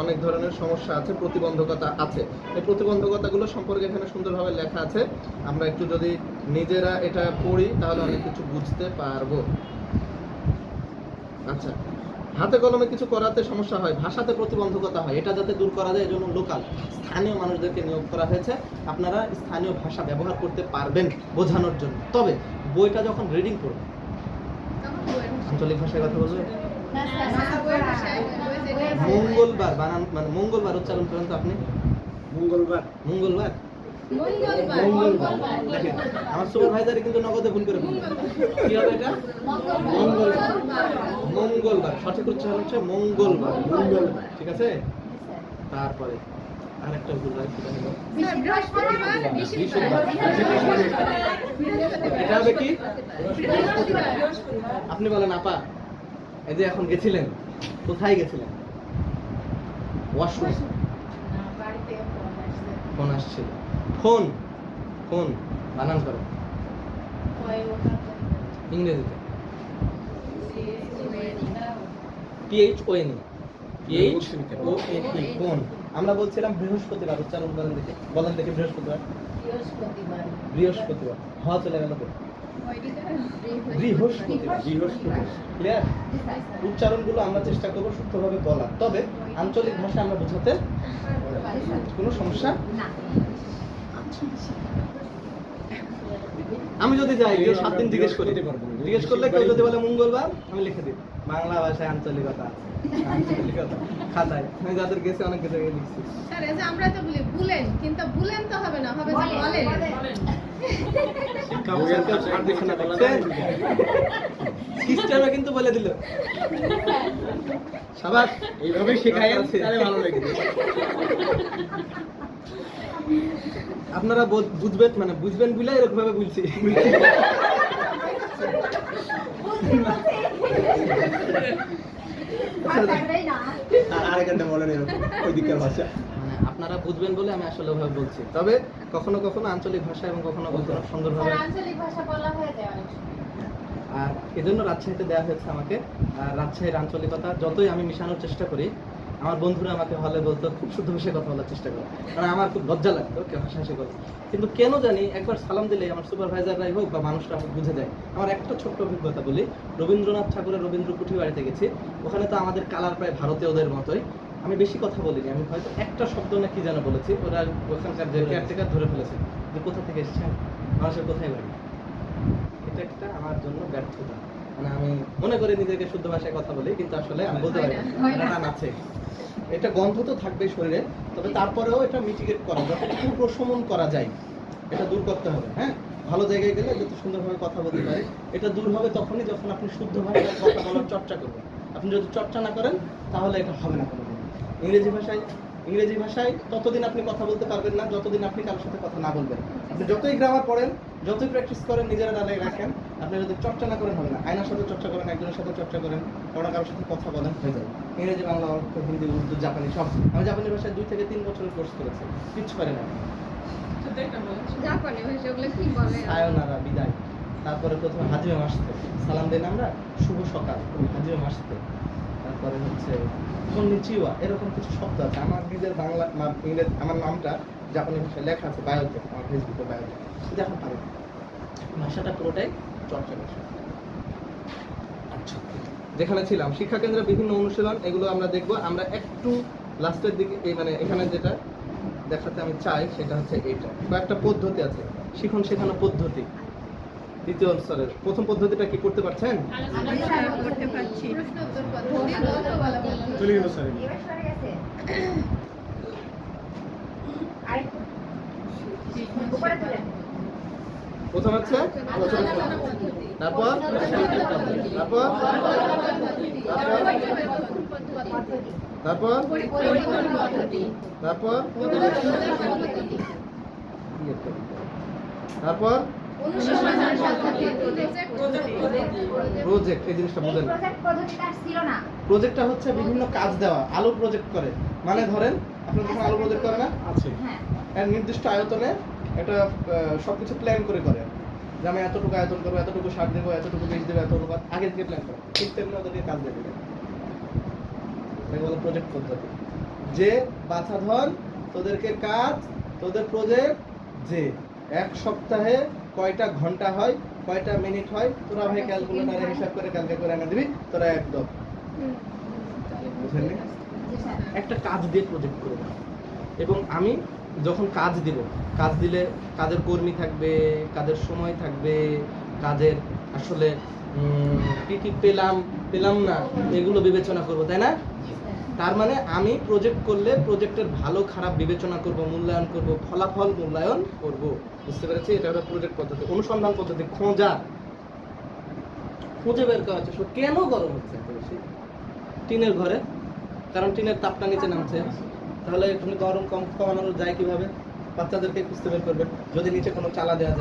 অনেক ধরনের সমস্যা আছে, প্রতিবন্ধকতা আছে। এই প্রতিবন্ধকতাগুলো সম্পর্কে এখানে সুন্দরভাবে লেখা আছে। আমরা একটু যদি নিজেরা এটা পড়ি তাহলে অনেক কিছু বুঝতে পারবো। আচ্ছা, হাতে কলমে কিছু করাতে সমস্যা হয়, ভাষাতে প্রতিবন্ধকতা হয়, এটা যাতে দূর করা যায় এজন্য লোকাল স্থানীয় মানুষদেরকে নিয়োগ করা হয়েছে। আপনারা স্থানীয় ভাষা ব্যবহার করতে পারবেন বোঝানোর জন্য। তবে বইটা যখন রিডিং করবেন আঞ্চলিক ভাষায় কথা বলবেন। মঙ্গলবার বানান, মানে মঙ্গলবার উচ্চারণ করেন তো আপনি। মঙ্গলবার দেখেন আমার সুপারভাইজার কিন্তু নগদে ভুল করে বলল। কি হবে এটা? মঙ্গলবার। সঠিক উচ্চারণ হচ্ছে মঙ্গলবার। ঠিক আছে? তারপরে আরেকটা ভুল হয়, সেটা হলো এটা হবে কি? আপনি বলেন আপা, এই যে এখন গেছিলেন, কোথায় গেছিলেন? ওয়াশরুম। ফোন আসছিল। ফোন বানান করো ইংরেজিতে। PHONE কোন আমরা বলছিলাম বৃহস্পতিবার উচ্চারণ করেন দেখে বলেন দেখে বৃহস্পতিবার বৃহস্পতিবার হ চলে গেল তো বৃহস্পতিবার ক্লিয়ার উচ্চারণগুলো আমরা চেষ্টা করব শুদ্ধভাবে বলার তবে আঞ্চলিক ভাষা আমরা বোঝাতে কোনো সমস্যা না আমি যদি যাই 7 দিন জিজ্ঞেস করলে কেউ যদি বলে মঙ্গলবার আমি লিখে দিই বাংলা ভাষায় আঞ্চলিকতা আছে আঞ্চলিকতা খাতায় আমি যাদের গেছে অনেক কিছু লিখছি স্যার এই যে আমরা তো বলি ভুলেন কিন্তু ভুলেন তো হবে না হবে যে বলেন সিস্টেমে কিন্তু বলে দিল সাবাস এইভাবেই শেখাই আছে তাহলে ভালো লাগে আপনারা বুঝবেন মানে বুঝবেন বলে এরকম ভাবে বলছি আর থাকবেই না আরেকটা বলেন এরকম ওই দিকের ভাষা মানে আপনারা বুঝবেন বলে আমি আসলে ওভাবে বলছি তবে কখনো কখনো আঞ্চলিক ভাষা এবং কখনো কখনো সুন্দরভাবে স্যার আঞ্চলিক ভাষা বলা হয়ে যায় অনেক সময় আর এজন্য রাজশাহীতে দেওয়া হয়েছে আমাকে আর রাজশাহীর আঞ্চলিকতা যতই আমি মিশানোর চেষ্টা করি আমার বন্ধুরা আমাকে হলে বলতো খুব শুদ্ধ ভাষায় কথা বলার চেষ্টা করো মানে আমার খুব লজ্জা লাগতো কেউ হাসাহাসি করতো কিন্তু কেন জানি একবার সালাম দিলে আমার সুপারভাইজাররাই হোক বা মানুষরা হোক বুঝে যায় আমার একটা ছোট্ট অভিজ্ঞতা বলি রবীন্দ্রনাথ ঠাকুরের রবীন্দ্র কুঠি বাড়িতে গেছি ওখানে তো আমাদের কালার প্রায় ভারতীয়দের মতোই আমি বেশি কথা বলিনি আমি হয়তো একটা শব্দ না কি যেন বলেছি ওরা ওখানকার যে কেয়ারটেকার ধরে ফেলেছে যে কোথা থেকে এসেছেন মানুষের কোথায় বাড়ি এটা একটা আমার জন্য ব্যর্থতা মানে আমি মনে করি নিজেকে শুদ্ধ ভাষায় কথা বলি কিন্তু আসলে আমি বলতে পারি না টান আছে এটা গন্ধ তো থাকবে শরীরে তবে তারপরেও এটা মিটিগেট করা যতটুকু প্রশমন করা যায় এটা দূর করতে হবে হ্যাঁ ভালো জায়গায় গেলে যত সুন্দরভাবে কথা বলতে পারে এটা দূর হবে তখনই যখন আপনি শুদ্ধ ভাষায় কথা বলার চর্চা করবেন আপনি যদি চর্চা না করেন তাহলে এটা হবে না কোনোদিন ইংরেজি ভাষায় ততদিন আপনি কথা বলতে পারবেন না যতদিন আপনি কারোর সাথে কথা না বলবেন আপনি যতই গ্রামার পড়েন যতই প্র্যাকটিস করেন নিজেরা দাঁড়িয়ে রাখেন আপনি যদি চর্চা না করেন হবে না আয়নার সাথে চর্চা করেন একজনের সাথে চর্চা করেন কারোর সাথে কথা বলেন হয়ে যাবে ইংরেজি বাংলা হিন্দি উর্দু জাপানি সব আমি জাপানি ভাষায় 2 থেকে 3 বছরের কোর্স করেছি কিচ্ছু পারি না জাপানি ভাষা ওগুলো কি বলে সায়োনারা বিদায় তারপরে প্রথমে হাজিমে মাসতে সালাম দেন আমরা শুভ সকাল হাজিমে মাসতে তারপরে হচ্ছে কন্নিচিওয়া এরকম কিছু শব্দ আছে আমার নিজের বাংলা ইংরেজি আমার নামটা জাপানি ভাষায় লেখা আছে বায়োতে আমার ফেসবুকে বায়োতে কিন্তু এখন পারি না। ভাষাটা পুরোটাই চর্চা করছে আচ্ছা যেখানে ছিলাম শিক্ষা কেন্দ্রে বিভিন্ন অনুশীলন এগুলো আমরা দেখব আমরা একটু লাস্টের দিকে এই মানে এখানে যেটা দেখাতে আমি চাই সেটা হচ্ছে এইটা কয়েকটা পদ্ধতি আছে শিখন শেখানো পদ্ধতি দ্বিতীয় স্তরের প্রথম পদ্ধতিটা কি করতে পারছেন করতে পারছি প্রশ্ন উত্তর পদ্ধতি গল্প বলা পদ্ধতি চলে গেল স্যার এবার সরে গেছে আরেকটু উপরে তোলেন প্রথম হচ্ছে আলোচনা পদ্ধতি তারপর তারপর তারপর পরিকল্পনা পদ্ধতি তারপর পদ্ধতি তারপর অনুশীলন পদ্ধতি প্রজেক্ট এই জিনিসটা এই বুঝেন প্রজেক্ট পদ্ধতিটা ছিল না প্রজেক্টটা হচ্ছে বিভিন্ন কাজ দেওয়া আলো প্রজেক্ট করে মানে ধরেন আপনি যখন আলো প্রজেক্ট করে না আছে হ্যাঁ এর নির্দিষ্ট আয়তনে একটা সবকিছু প্ল্যান করে যে আমি এতটুকু আয়তন করবো এতটুকু সার দেবো এতটুকু বীজ দেবো এতটুকু আগে থেকে প্ল্যান করো ঠিক তেমনি ওদেরকে কাজ দেবে এটাকে বলে প্রজেক্ট পদ্ধতি যে বাছা ধর তোদেরকে কাজ তোদের প্রজেক্ট যে এক সপ্তাহে কয়টা ঘন্টা হয় কয়টা মিনিট হয় তোরা ভাই ক্যালকুলেটারে হিসাব করে কালকে করে এনে দিবি তোরা একদম বুঝলেন জি স্যার একটা কাজ দিয়ে প্রজেক্ট করব এবং আমি যখন কাজ দিব কাজ দিলে কাজের কর্মী থাকবে কাজের সময় থাকবে কাজের আসলে কি কি পেলাম না এগুলো বিবেচনা করব তাই না তার মানে আমি প্রজেক্ট করলে প্রজেক্টের ভালো খারাপ বিবেচনা করব মূল্যায়ন করব ফলাফল মূল্যায়ন করব বুঝতে পেরেছি এটা হলো প্রজেক্ট পদ্ধতি অনুসন্ধান পদ্ধতি খুঁজে বের করা হচ্ছে কেন গরম হচ্ছে এত বেশি টিনের ঘরে কারণ টিনের তাপটা নিচে নামছে তাহলে তুমি গরম কমানো যায় কিভাবে বাচ্চাদেরকে খুঁজতে বের করবে যদি নিচে কোনো চালা দেওয়া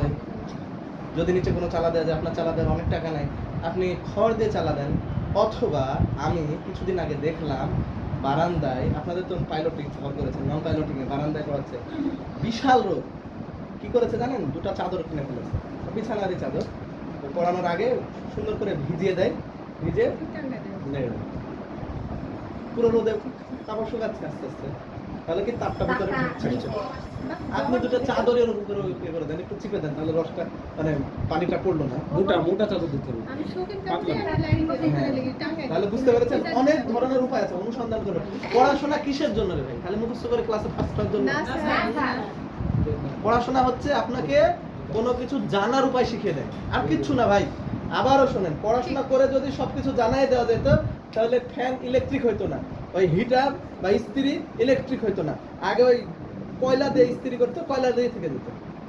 যায় আপনার চালা দেওয়ার অনেক টাকা নাই আপনি খড় দিয়ে চালা দেন অথবা আমি কিছুদিন আগে দেখলাম বারান্দায় আপনাদের তো পাইলটিং ঘর করেছে নন পাইলটিং এ বারান্দায় করেছে বিশাল রোদ কি করেছে জানেন 2টা চাদর কিনে ফেলেছে বিছানারই চাদর পড়ানোর আগে সুন্দর করে ভিজিয়ে দেয় নিজে নেড়ে দেবেন। পুরো রোদে কাপড় শুকাচ্ছে আস্তে আস্তে, তাহলে কি তাপটা ভিতরে ঢুকছে। আপনি দুটো চাদরের উপরে ইয়ে করে দেন, একটু চিপে দেন, তাহলে রসটা মানে পানিটা পড়লো না। মোটা চাদর দিতে হবে। আমি শৌখিন কাপড় দিয়ে একটা লাইন করে এখানে লেগে টাঙাই তাহলে বুঝতে পেরেছেন অনেক ধরনের উপায় আছে, অনুসন্ধান করবেন। পড়াশোনা কিসের জন্য রে ভাই? খালি মুখস্থ করে ক্লাসে ফার্স্ট হওয়ার জন্য? না না, স্যার স্যার। পড়াশোনা হচ্ছে আপনাকে কোনো কিছু জানার উপায় শিখিয়ে দেয়, আর কিচ্ছু না ভাই। আবারও শোনেন, পড়াশোনা করে যদি সবকিছু জানাই দেওয়া যেত তাহলে ফ্যান ইলেকট্রিক হইতো না, ওই হিটার বা ইস্ত্রি ইলেকট্রিক হইতো না। আগে ওই কয়লা দিয়ে ইস্ত্রি করতো, কয়লা দিয়ে থেকে যেত,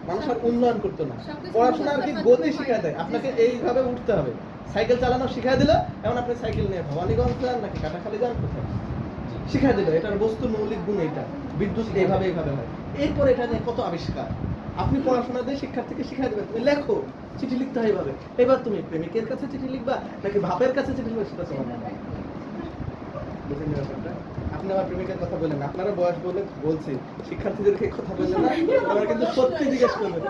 মানুষ আর উন্নয়ন করতো না। পড়াশোনা আর কি গতি শিখায় দেয়, আপনাকে এইভাবে উঠতে হবে। সাইকেল চালানো শিখাই দিল, এখন আপনি সাইকেল নিয়ে ভবানীগঞ্জ যান নাকি কাটাখালী যান, কোথায় শিখাই দিল। এটার বস্তুর মৌলিক গুণ এইটা, বিদ্যুৎ এইভাবে এইভাবে হয়। এরপর এটা নিয়ে কত আবিষ্কার। আপনি পড়াশোনা দিয়ে শিক্ষার্থীকে শিখাই দেবেন, তুমি লেখো, চিঠি লিখতে হয় এইভাবে। এবার তুমি প্রেমিকের কাছে চিঠি লিখবা নাকি বাপের কাছে চিঠি লিখবা, সেটা তোমার ব্যাপার। বুঝলেন ব্যাপারটা? আপনি আমার প্রেমিকের কথা বলেন, আপনারা বয়স বলে বলছি, শিক্ষার্থীদেরকে কথা বললেন না, আমরা কিন্তু সত্যি জিজ্ঞেস করবেন,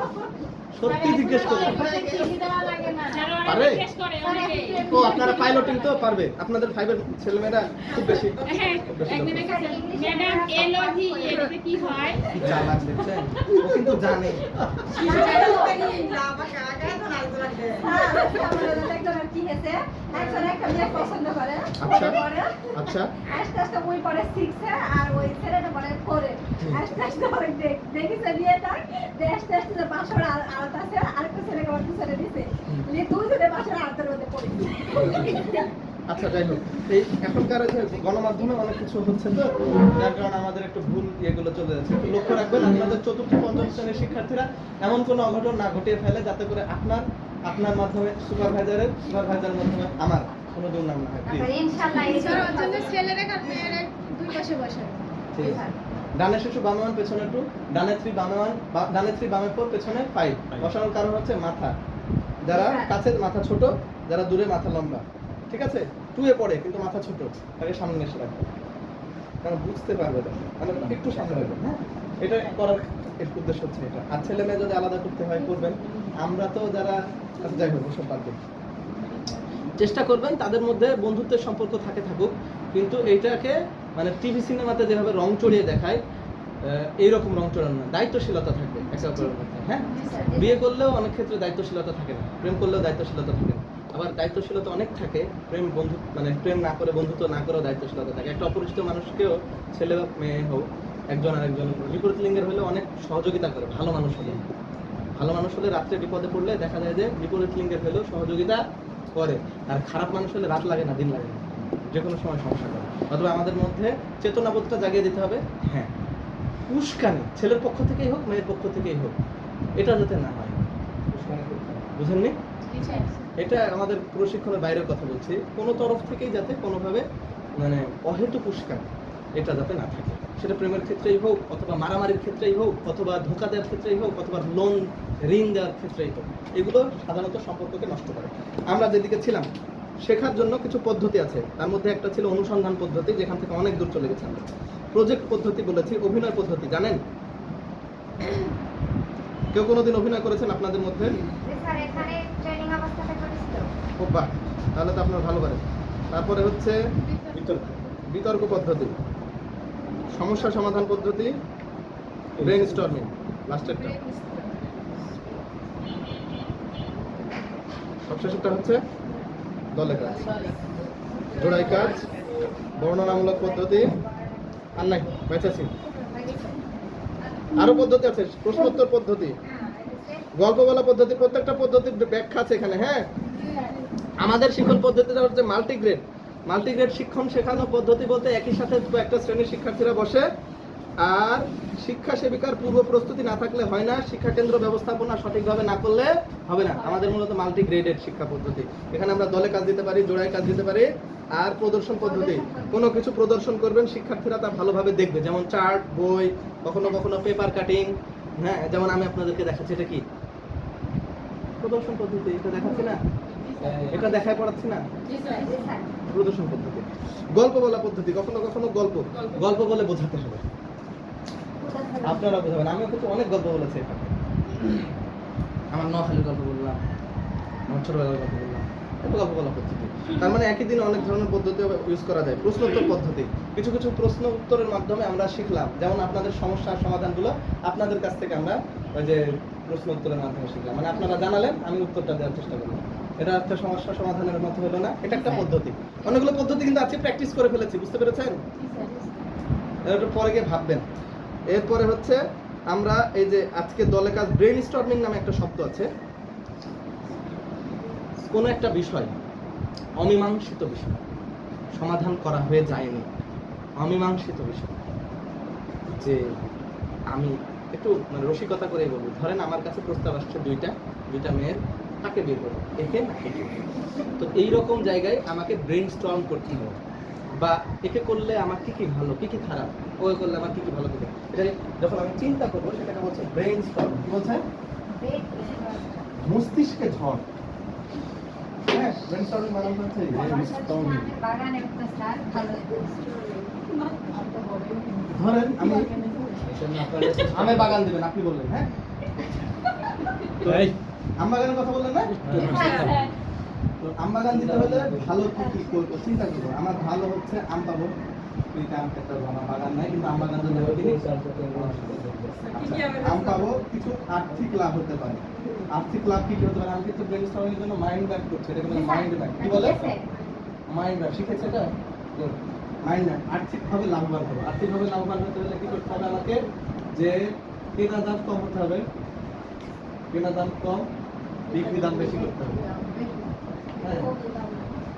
সত্যি জিজ্ঞেস করবেন। চিঠি দেওয়া লাগে না। পারবে? ও আপনারা পাইলটিং তো পারবে, আপনাদের ফাইভের ছেলেমেয়েরা খুব বেশি খুব বেশি দক্ষ। ম্যাডাম এলওভি এটাতে কি হয়? কি চালাক দেখছেন, ও কিন্তু জানে। আমাকে আগে তো লাগতে লাগবে। আমাদের একজনের কি হয়েছে, একজন একটা মেয়ে পছন্দ করে, আচ্ছা। পরে আচ্ছা, আস্তে আস্তে ওই পরে 6 আর ওই ছেলেটা পরে 4 আস্তে আস্তে পরে দেখিছে বিয়েটা, যে আস্তে আস্তে যে বাসর আড়ত আছে, আরেকটা ছেলেকে ওর পিছনে দিছে, নিয়ে দুজনে বাসর আড়তের মধ্যে পড়েছে। আচ্ছা যাই হোক, এই এখনকার যে গণমাধ্যমে অনেক কিছু হচ্ছে তো, যার কারণে আমাদের একটু ভুল ইয়েগুলো চলে যাচ্ছে। একটু লক্ষ্য রাখবেন আপনাদের চতুর্থ পঞ্চম শ্রেণীর শিক্ষার্থীরা এমন কোনো অঘটন না ঘটিয়ে ফেলে যাতে করে আপনার মাধ্যমে সুপারভাইজারের মাধ্যমে আমার কোনো দুর্নাম না হয়, প্লিজ। আচ্ছা, ইনশাআল্লাহ এই স্যার ওর জন্য ছেলেরা আর মেয়েরা দুই পাশে বসে। ঠিক আছে। ডানে শিশু বামে 1 পেছনে 2, ডানে 3 বামে 1, ডানে 3 বামে 4, পেছনে 5। বসানোর কারণ হচ্ছে মাথা, যারা কাছে মাথা ছোট, যারা দূরে মাথা লম্বা। ঠিক আছে, 2 এ পড়ে কিন্তু মাথা ছোট, তাকে সামনে এসে রাখবে, কারণ বুঝতে পারবে না, মানে একটু সামনে রাখবেন। হ্যাঁ, এটা করার উদ্দেশ্য হচ্ছে এটা। আর ছেলে মেয়ে যদি আলাদা করতে হয় করবেন, আমরা তো যারা, আচ্ছা যাই হোক ওসব বাদ দিন। চেষ্টা করবেন তাদের মধ্যে বন্ধুত্বের সম্পর্ক থাকুক, কিন্তু এইটাকে মানে টিভি সিনেমাতে যেভাবে রং চড়িয়ে দেখায় এইরকম রং চড়ানো না, দায়িত্বশীলতা থাকবে একে অপরের মধ্যে। হ্যাঁ, বিয়ে করলেও অনেক ক্ষেত্রে দায়িত্বশীলতা থাকে না, প্রেম করলেও দায়িত্বশীলতা থাকে না। আবার দায়িত্বশীলতা অনেক থাকে, প্রেম না করে বন্ধুত্ব না করেও দায়িত্বশীলতা থাকে। একটা অপরিচিত মানুষকেও, ছেলে বা মেয়ে হোক, একজন আরেকজন বিপরীত লিঙ্গের হলে অনেক সহযোগিতা করে। ভালো মানুষ হলে রাত্রে বিপদে পড়লে দেখা যায় যে বিপরীত লিঙ্গের হলেও সহযোগিতা করে। আর খারাপ মানুষ হলে রাত লাগে না, দিন লাগে না, যে কোনো সময় সমস্যা করে। অথবা আমাদের মধ্যে চেতনাবোধটা জাগিয়ে দিতে হবে। হ্যাঁ, উস্কানি ছেলের পক্ষ থেকেই হোক, মেয়ের পক্ষ থেকেই হোক, এটা যাতে না হয়। উস্কানি খুব খারাপ, বুঝেননি? এটা আমাদের প্রশিক্ষণের বাইরের কথা বলছি। কোনো তরফ থেকেই যাতে কোনোভাবে মানে অহেতুক উস্কানি এটা যাতে না থাকে, সেটা প্রেমের ক্ষেত্রেই হোক, অথবা মারামারির ক্ষেত্রেই হোক, অথবা ধোঁকা দেওয়ার ক্ষেত্রেই হোক, অথবা ঋণ দেওয়ার ক্ষেত্রেই হোক। এগুলো সাধারণত সম্পর্ককে নষ্ট করে। আমরা যেদিকে ছিলাম, শেখার জন্য কিছু পদ্ধতি আছে, তার মধ্যে একটা ছিল অনুসন্ধান পদ্ধতি, যেখান থেকে অনেক দূর চলে গেছে আমরা। প্রজেক্ট পদ্ধতি বলেছি, অভিনয় পদ্ধতি জানেন? কেউ কোনোদিন অভিনয় করেছেন আপনাদের মধ্যে? স্যার এখানে ট্রেনিং অবস্থাতে করেছিল। ও বাহ, তাহলে তো আপনার ভালো পারেন। তারপরে হচ্ছে বিতর্ক পদ্ধতি, সমস্যা সমাধান পদ্ধতি, ব্রেন স্টর্মিং, লাস্টেরটা। সবশেষটা হচ্ছে দলে কাজ, জোড়াই কাজ, বর্ণনামূলক পদ্ধতি। আর নাই বেঁচেছি, আরো পদ্ধতি আছে, প্রশ্নোত্তর পদ্ধতি, গল্প বলা পদ্ধতি। প্রত্যেকটা পদ্ধতির ব্যাখ্যা আছে এখানে। হ্যাঁ, আমাদের শিক্ষণ পদ্ধতিটা হচ্ছে মাল্টিগ্রেড শিক্ষণ শেখানো পদ্ধতি বলতে একই সাথে একটা শ্রেণীর শিক্ষার্থীরা বসে, আর শিক্ষা সেবিকার পূর্ব প্রস্তুতি না থাকলে হয় না, শিক্ষা কেন্দ্র ব্যবস্থাপনা সঠিকভাবে না করলে হবে না। আমাদের মূলত মাল্টিগ্রেডেড শিক্ষা পদ্ধতি। এখানে আমরা দলে কাজ দিতে পারি, জোড়ায় কাজ দিতে পারি। আর প্রদর্শন পদ্ধতি, কোনো কিছু প্রদর্শন করবেন, শিক্ষার্থীরা তা ভালোভাবে দেখবে, যেমন চার্ট, বই, কখনো কখনো পেপার কাটিং। হ্যাঁ, যেমন আমি আপনাদেরকে দেখাচ্ছি, এটা কি প্রদর্শন পদ্ধতি, এটা দেখাচ্ছি না, এটা দেখায় পড়াচ্ছি না, প্রদর্শন পদ্ধতি। গল্প বলা পদ্ধতি, কখনো কখনো গল্প বলে বোঝাতে হবে, আপনারা বোঝাবেন। আমিও কিন্তু অনেক গল্প বলেছি এখানে, আমার নোয়াখালীর গল্প বললাম, আমার ছোটবেলার গল্প বললাম, গল্প বলা পদ্ধতি। তার মানে একই দিনে অনেক ধরনের পদ্ধতি ইউজ করা যায়। প্রশ্ন উত্তর পদ্ধতি, কিছু কিছু প্রশ্ন উত্তরের মাধ্যমে আমরা শিখলাম, যেমন আপনাদের সমস্যার সমাধানগুলো আপনাদের কাছ থেকে আমরা ওই যে প্রশ্ন উত্তরের মাধ্যমে শিখলাম, মানে আপনারা জানালেন আমি উত্তরটা দেওয়ার চেষ্টা করলাম। এটা একটা সমস্যা সমাধানের মতো হলো না, এটা একটা পদ্ধতি। অনেকগুলো পদ্ধতি কিন্তু আজকে প্র্যাকটিস করে ফেলেছি, বুঝতে পেরেছেন? এটা পরে গিয়ে ভাববেন। এরপরে হচ্ছে আমরা এই যে আজকে দলে কাজ ব্রেন স্টর্মিং নামে একটা শব্দ আছে। কোনো একটা বিষয়, অমীমাংসিত বিষয়, সমাধান করা হয়ে যায়নি, অমীমাংসিত বিষয়, যে আমি একটু মানে রসিকতা করেই বলবো, ধরেন আমার কাছে প্রস্তাব আসছে দুইটা মেয়ের, তাকে বিয়ে করবো, একে না একে। তো এইরকম জায়গায় আমাকে ব্রেন স্টর্ম করতে হবে, বা একে করলে আমার কি কি ভালো কি কি খারাপ, ওই করলে আমার কি কি ভালো কি, এটা যখন আমি চিন্তা করবো সেটাকে বলছে ব্রেন স্টর্ম। কি বলছে? মস্তিষ্কে ঝড়। হ্যাঁ, ব্রেন স্টর্মিং মানে হচ্ছে brainstorming। বাগানে উঠতে স্যার ভালো। ধরেন আমি আমের বাগান দিবেন, আপনি বললেন, হ্যাঁ তো আম বাগানের কথা বললেন না? তো আম বাগান দিতে হলে ভালো কি করবো চিন্তা করবো। আমার ভালো হচ্ছে আম পাবো, দুইটা আম খেতে হবে, আমার বাগান নাই কিন্তু আম বাগান যদি আম পাবো, কিছু আর্থিক লাভ হতে পারে। আর্থিক লাভ কি হতে পারে? আমি কিন্তু ব্রেন স্টর্মিং এর জন্য মাইন্ড ম্যাপ করছি, এটাকে বলে মাইন্ড ম্যাপ। কি বলে? মাইন্ড ম্যাপ শিখেছে এটা? Mind map. আর্থিকভাবে লাভবান হবো। আর্থিকভাবে লাভবান হতে হলে কি করতে হবে আমাকে? যে কেনা দাম কম হতে হবে, কেনা দাম কম, বিক্রি দাম বেশি করতে হবে। হ্যাঁ,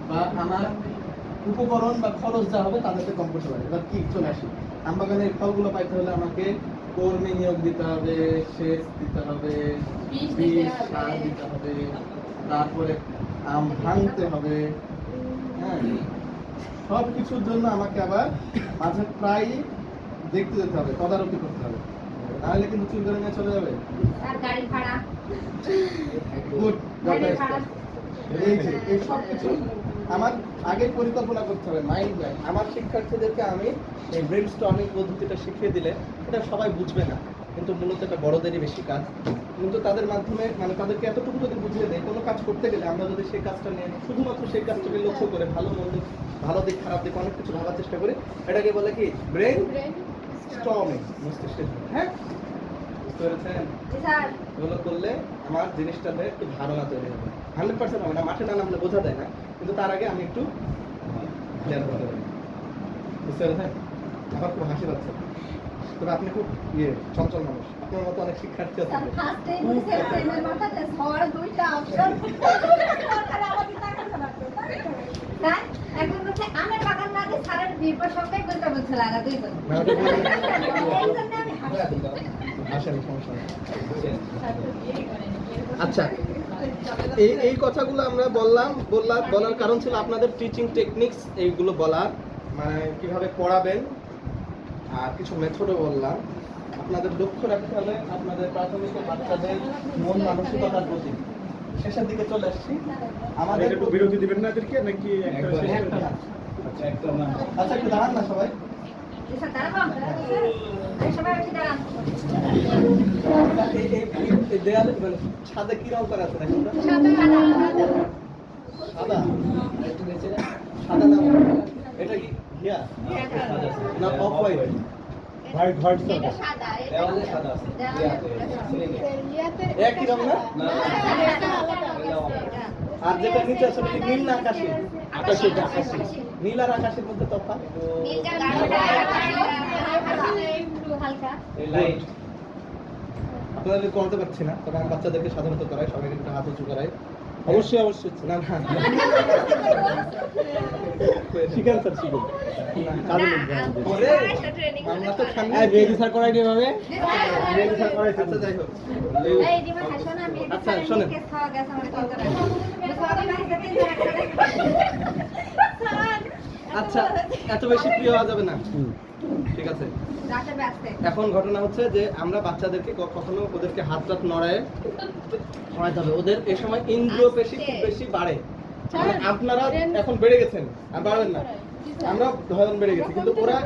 বা আমার উপকরণ বা খরচ যা হবে তাদেরকে কম করতে পারে। এবার কি চলে আসি, আম বাগানের ফলগুলো পাইতে হলে আমাকে কর্মী নিয়োগ দিতে হবে, সেচ দিতে হবে, বীজ সার দিতে হবে, তারপরে আম ভাঙতে হবে। হ্যাঁ, সব কিছুর জন্য আমাকে আবার মাঝে প্রায় দেখতে যেতে হবে, তদারকি করতে হবে, তাহলে কিন্তু চুল করে নিয়ে চলে যাবে। আর গাড়ি ভাড়া, গুড, গাড়ি ভাড়া। এই যে এই সব কিছু আমার আগে পরিকল্পনা করতে হবে, মাইন্ড ম্যাপ। আমার শিক্ষার্থীদেরকে আমি এই ব্রেন স্টর্মিং পদ্ধতিটা শিখিয়ে দিলে এটা সবাই বুঝবে না, কিন্তু মূলত এটা বড়দেরই বেশি কাজ। কিন্তু তাদের মাধ্যমে মানে তাদেরকে এতটুকু যদি বুঝিয়ে দেয়, কোনো কাজ করতে গেলে আমরা যদি সেই কাজটা নিয়ে শুধুমাত্র সেই কাজটাকে লক্ষ্য করে ভালো মন্দ, ভালো দিক খারাপ দিক অনেক কিছু ভাবার চেষ্টা করি, এটাকে বলে কি ব্রেন স্টর্মিং, মস্তিষ্কের। হ্যাঁ, বুঝতে পেরেছেন? স্যার এগুলো করলে আমার জিনিসটা নিয়ে একটু ধারণা তৈরি হবে। 100% হবে না, মাঠে না নামলে বোঝা যায় না, কিন্তু তার আগে আমি একটু ক্লিয়ার করতে পারি। বুঝতে পেরেছেন? আমার খুব হাসি পাচ্ছে, তবে আপনি খুব চঞ্চল মানুষ, আপনার মতো অনেক শিক্ষার্থী আছে। স্যার ফার্স্ট টাইম বুঝতে আমার মাথাতে ঝড় দুইটা অপশন। স্যার এখন বলছে আমের বাগান না দিয়ে স্যারের বিয়ের সঙ্গে কোনটা বলছে লাগা দুইজন। না, ওটা বলবেন না। এই জন্য আমি হাসি। আসেন, সমস্যা নেই। আচ্ছা, এই কথাগুলো আমরা বলার কারণ ছিল আপনাদের টিচিং টেকনিক্স এইগুলো বলার, মানে কিভাবে পড়াবেন, আর কিছু মেথডও বললাম। আপনাদের লক্ষ্য রাখতে হবে আপনাদের প্রাথমিক বাচ্চাদের মন মানসিকতার প্রতি। শেষের দিকে চলে আসছি। আমাদের একটু বিরতি দিবেন না এদেরকে নাকি একটা না। আচ্ছা, একটু দাঁড়ান না সবাই। স্যার দাঁড়াবো? এই সবাই উঠে দাঁড়ান। এই দেয়ালে মানে ছাদে কি রং করা আছে দেখুন তো? সাদা। সাদা না, এটা কি ঘিয়া না অফ হোয়াইট? হোয়াইট এটা সাদা, দেওয়ালে সাদা আছে। ইয়াতে একই রং না? আর যেটা নিচে আছে ওটা কি নীল না আকাশী? আকাশী। নীল আর আকাশের মধ্যে তফাৎ। নীলটা গাঢ়টা একটু হালকা। লাইট। আপনাদের করতে পারছি না, তবে আমি বাচ্চাদেরকে সাধারণত করাই, সবাইকে একটু হাত উঁচু করাই। অবশ্যই না না, শিখেন স্যার, শিখুন। ওরে, আমরা তো খান না। রেডি স্যার করাই দিই ভাবে। আচ্ছা, যাই হোক। এই দিমা হাসো না, আমি আচ্ছা, শোনেন। কেস খাওয়া গেছে আমার কোন জায়গায়। সবাই বাড়িতে তিন স্যার আচ্ছা, এত বেশি প্রিয় হওয়া যাবে না, ঠিক আছে? ডাক্তার ব্যস্ত। এখন ঘটনা হচ্ছে যে আমরা বাচ্চাদেরকে কখনো ওদেরকে হাত টাত নড়ায় নড়াইতে হবে। ওদের এই সময় ইন্দ্রিয় পেশি খুব বেশি বাড়ে। মানে আপনারা এখন বেড়ে গেছেন, আর বাড়বেন না। আমরা ধরেন বেড়ে গেছি, কিন্তু ওরা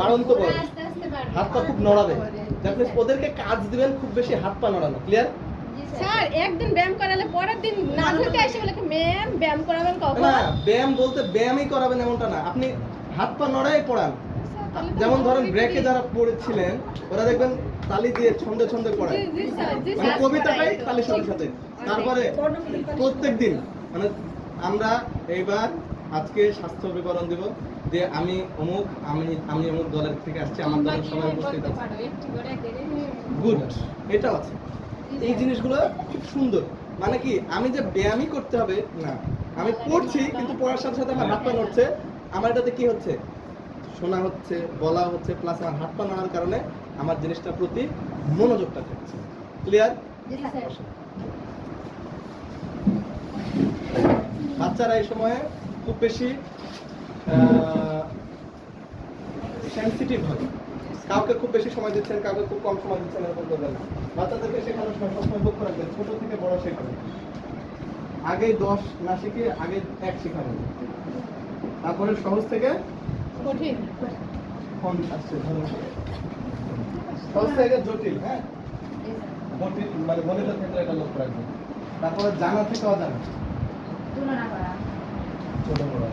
বাড়ন্ত বয়স, আস্তে আস্তে বাড়বে। হাত পা খুব নড়াবে। দ্যাট মিন্স ওদেরকে কাজ দিবেন খুব বেশি হাত পা নড়ানো। ক্লিয়ার? জি স্যার একদিন ব্যায়াম করালে পরের দিন না ধরতে এসে বলে ম্যাম ব্যায়াম করাবেন কখন? না, ব্যায়াম বলতে ব্যায়ামই করাবেন এমনটা না, আপনি হাত পা নড়াই পড়ান। স্যার, তাহলে তো যেমন ধরেন ভালোই ব্রেকে করি। যারা পড়েছিলেন ওরা দেখবেন তালি দিয়ে ছন্দে ছন্দে পড়ায়, জি, জি, স্যার, জি, মানে স্যার। কবিতাটাই তালির সাথে সাথে। তারপরে প্রত্যেকদিন মানে আমরা এইবার আজকে স্বাস্থ্য বিবরণ দিব যে আমি অমুক, আমি অমুক দলের থেকে আসছি, আমার দলের সবাই উপস্থিত আছে। গুড, এটাও আছে। এই জিনিসগুলো খুব সুন্দর। মানে কি আমি যে ব্যায়ামই করতে হবে না, আমি পড়ছি কিন্তু পড়ার সাথে সাথে আমার হাত পা নড়ছে, আমার এটাতে কি হচ্ছে, শোনা হচ্ছে, বলা হচ্ছে, প্লাস আমার হাত পা নাড়ার কারণে আমার জিনিসটার প্রতি মনোযোগটা থাকছে। ক্লিয়ার? জি স্যার। বাচ্চারা এই সময়ে খুব বেশি সেনসিটিভ হয়, কাউকে খুব বেশি সময় দিচ্ছেন, কাউকে খুব কম সময় দিচ্ছেন, এরকম করবেন না। বাচ্চাদেরকে শেখানোর সময় সবসময় লক্ষ্য রাখবেন, ছোট থেকে বড় শেখাবেন। আগে 10 না শিখে আগে 1 শেখাবেন, তারপরে সহজ থেকে কঠিন। ফোন আসছে, সহজ থেকে জটিল, হ্যাঁ জি স্যার। জটিল মানে গণিতের ক্ষেত্রে এটা লক্ষ্য রাখবেন। তারপরে জানা থেকে অজানা, তুলনা করা। ছোট বড়,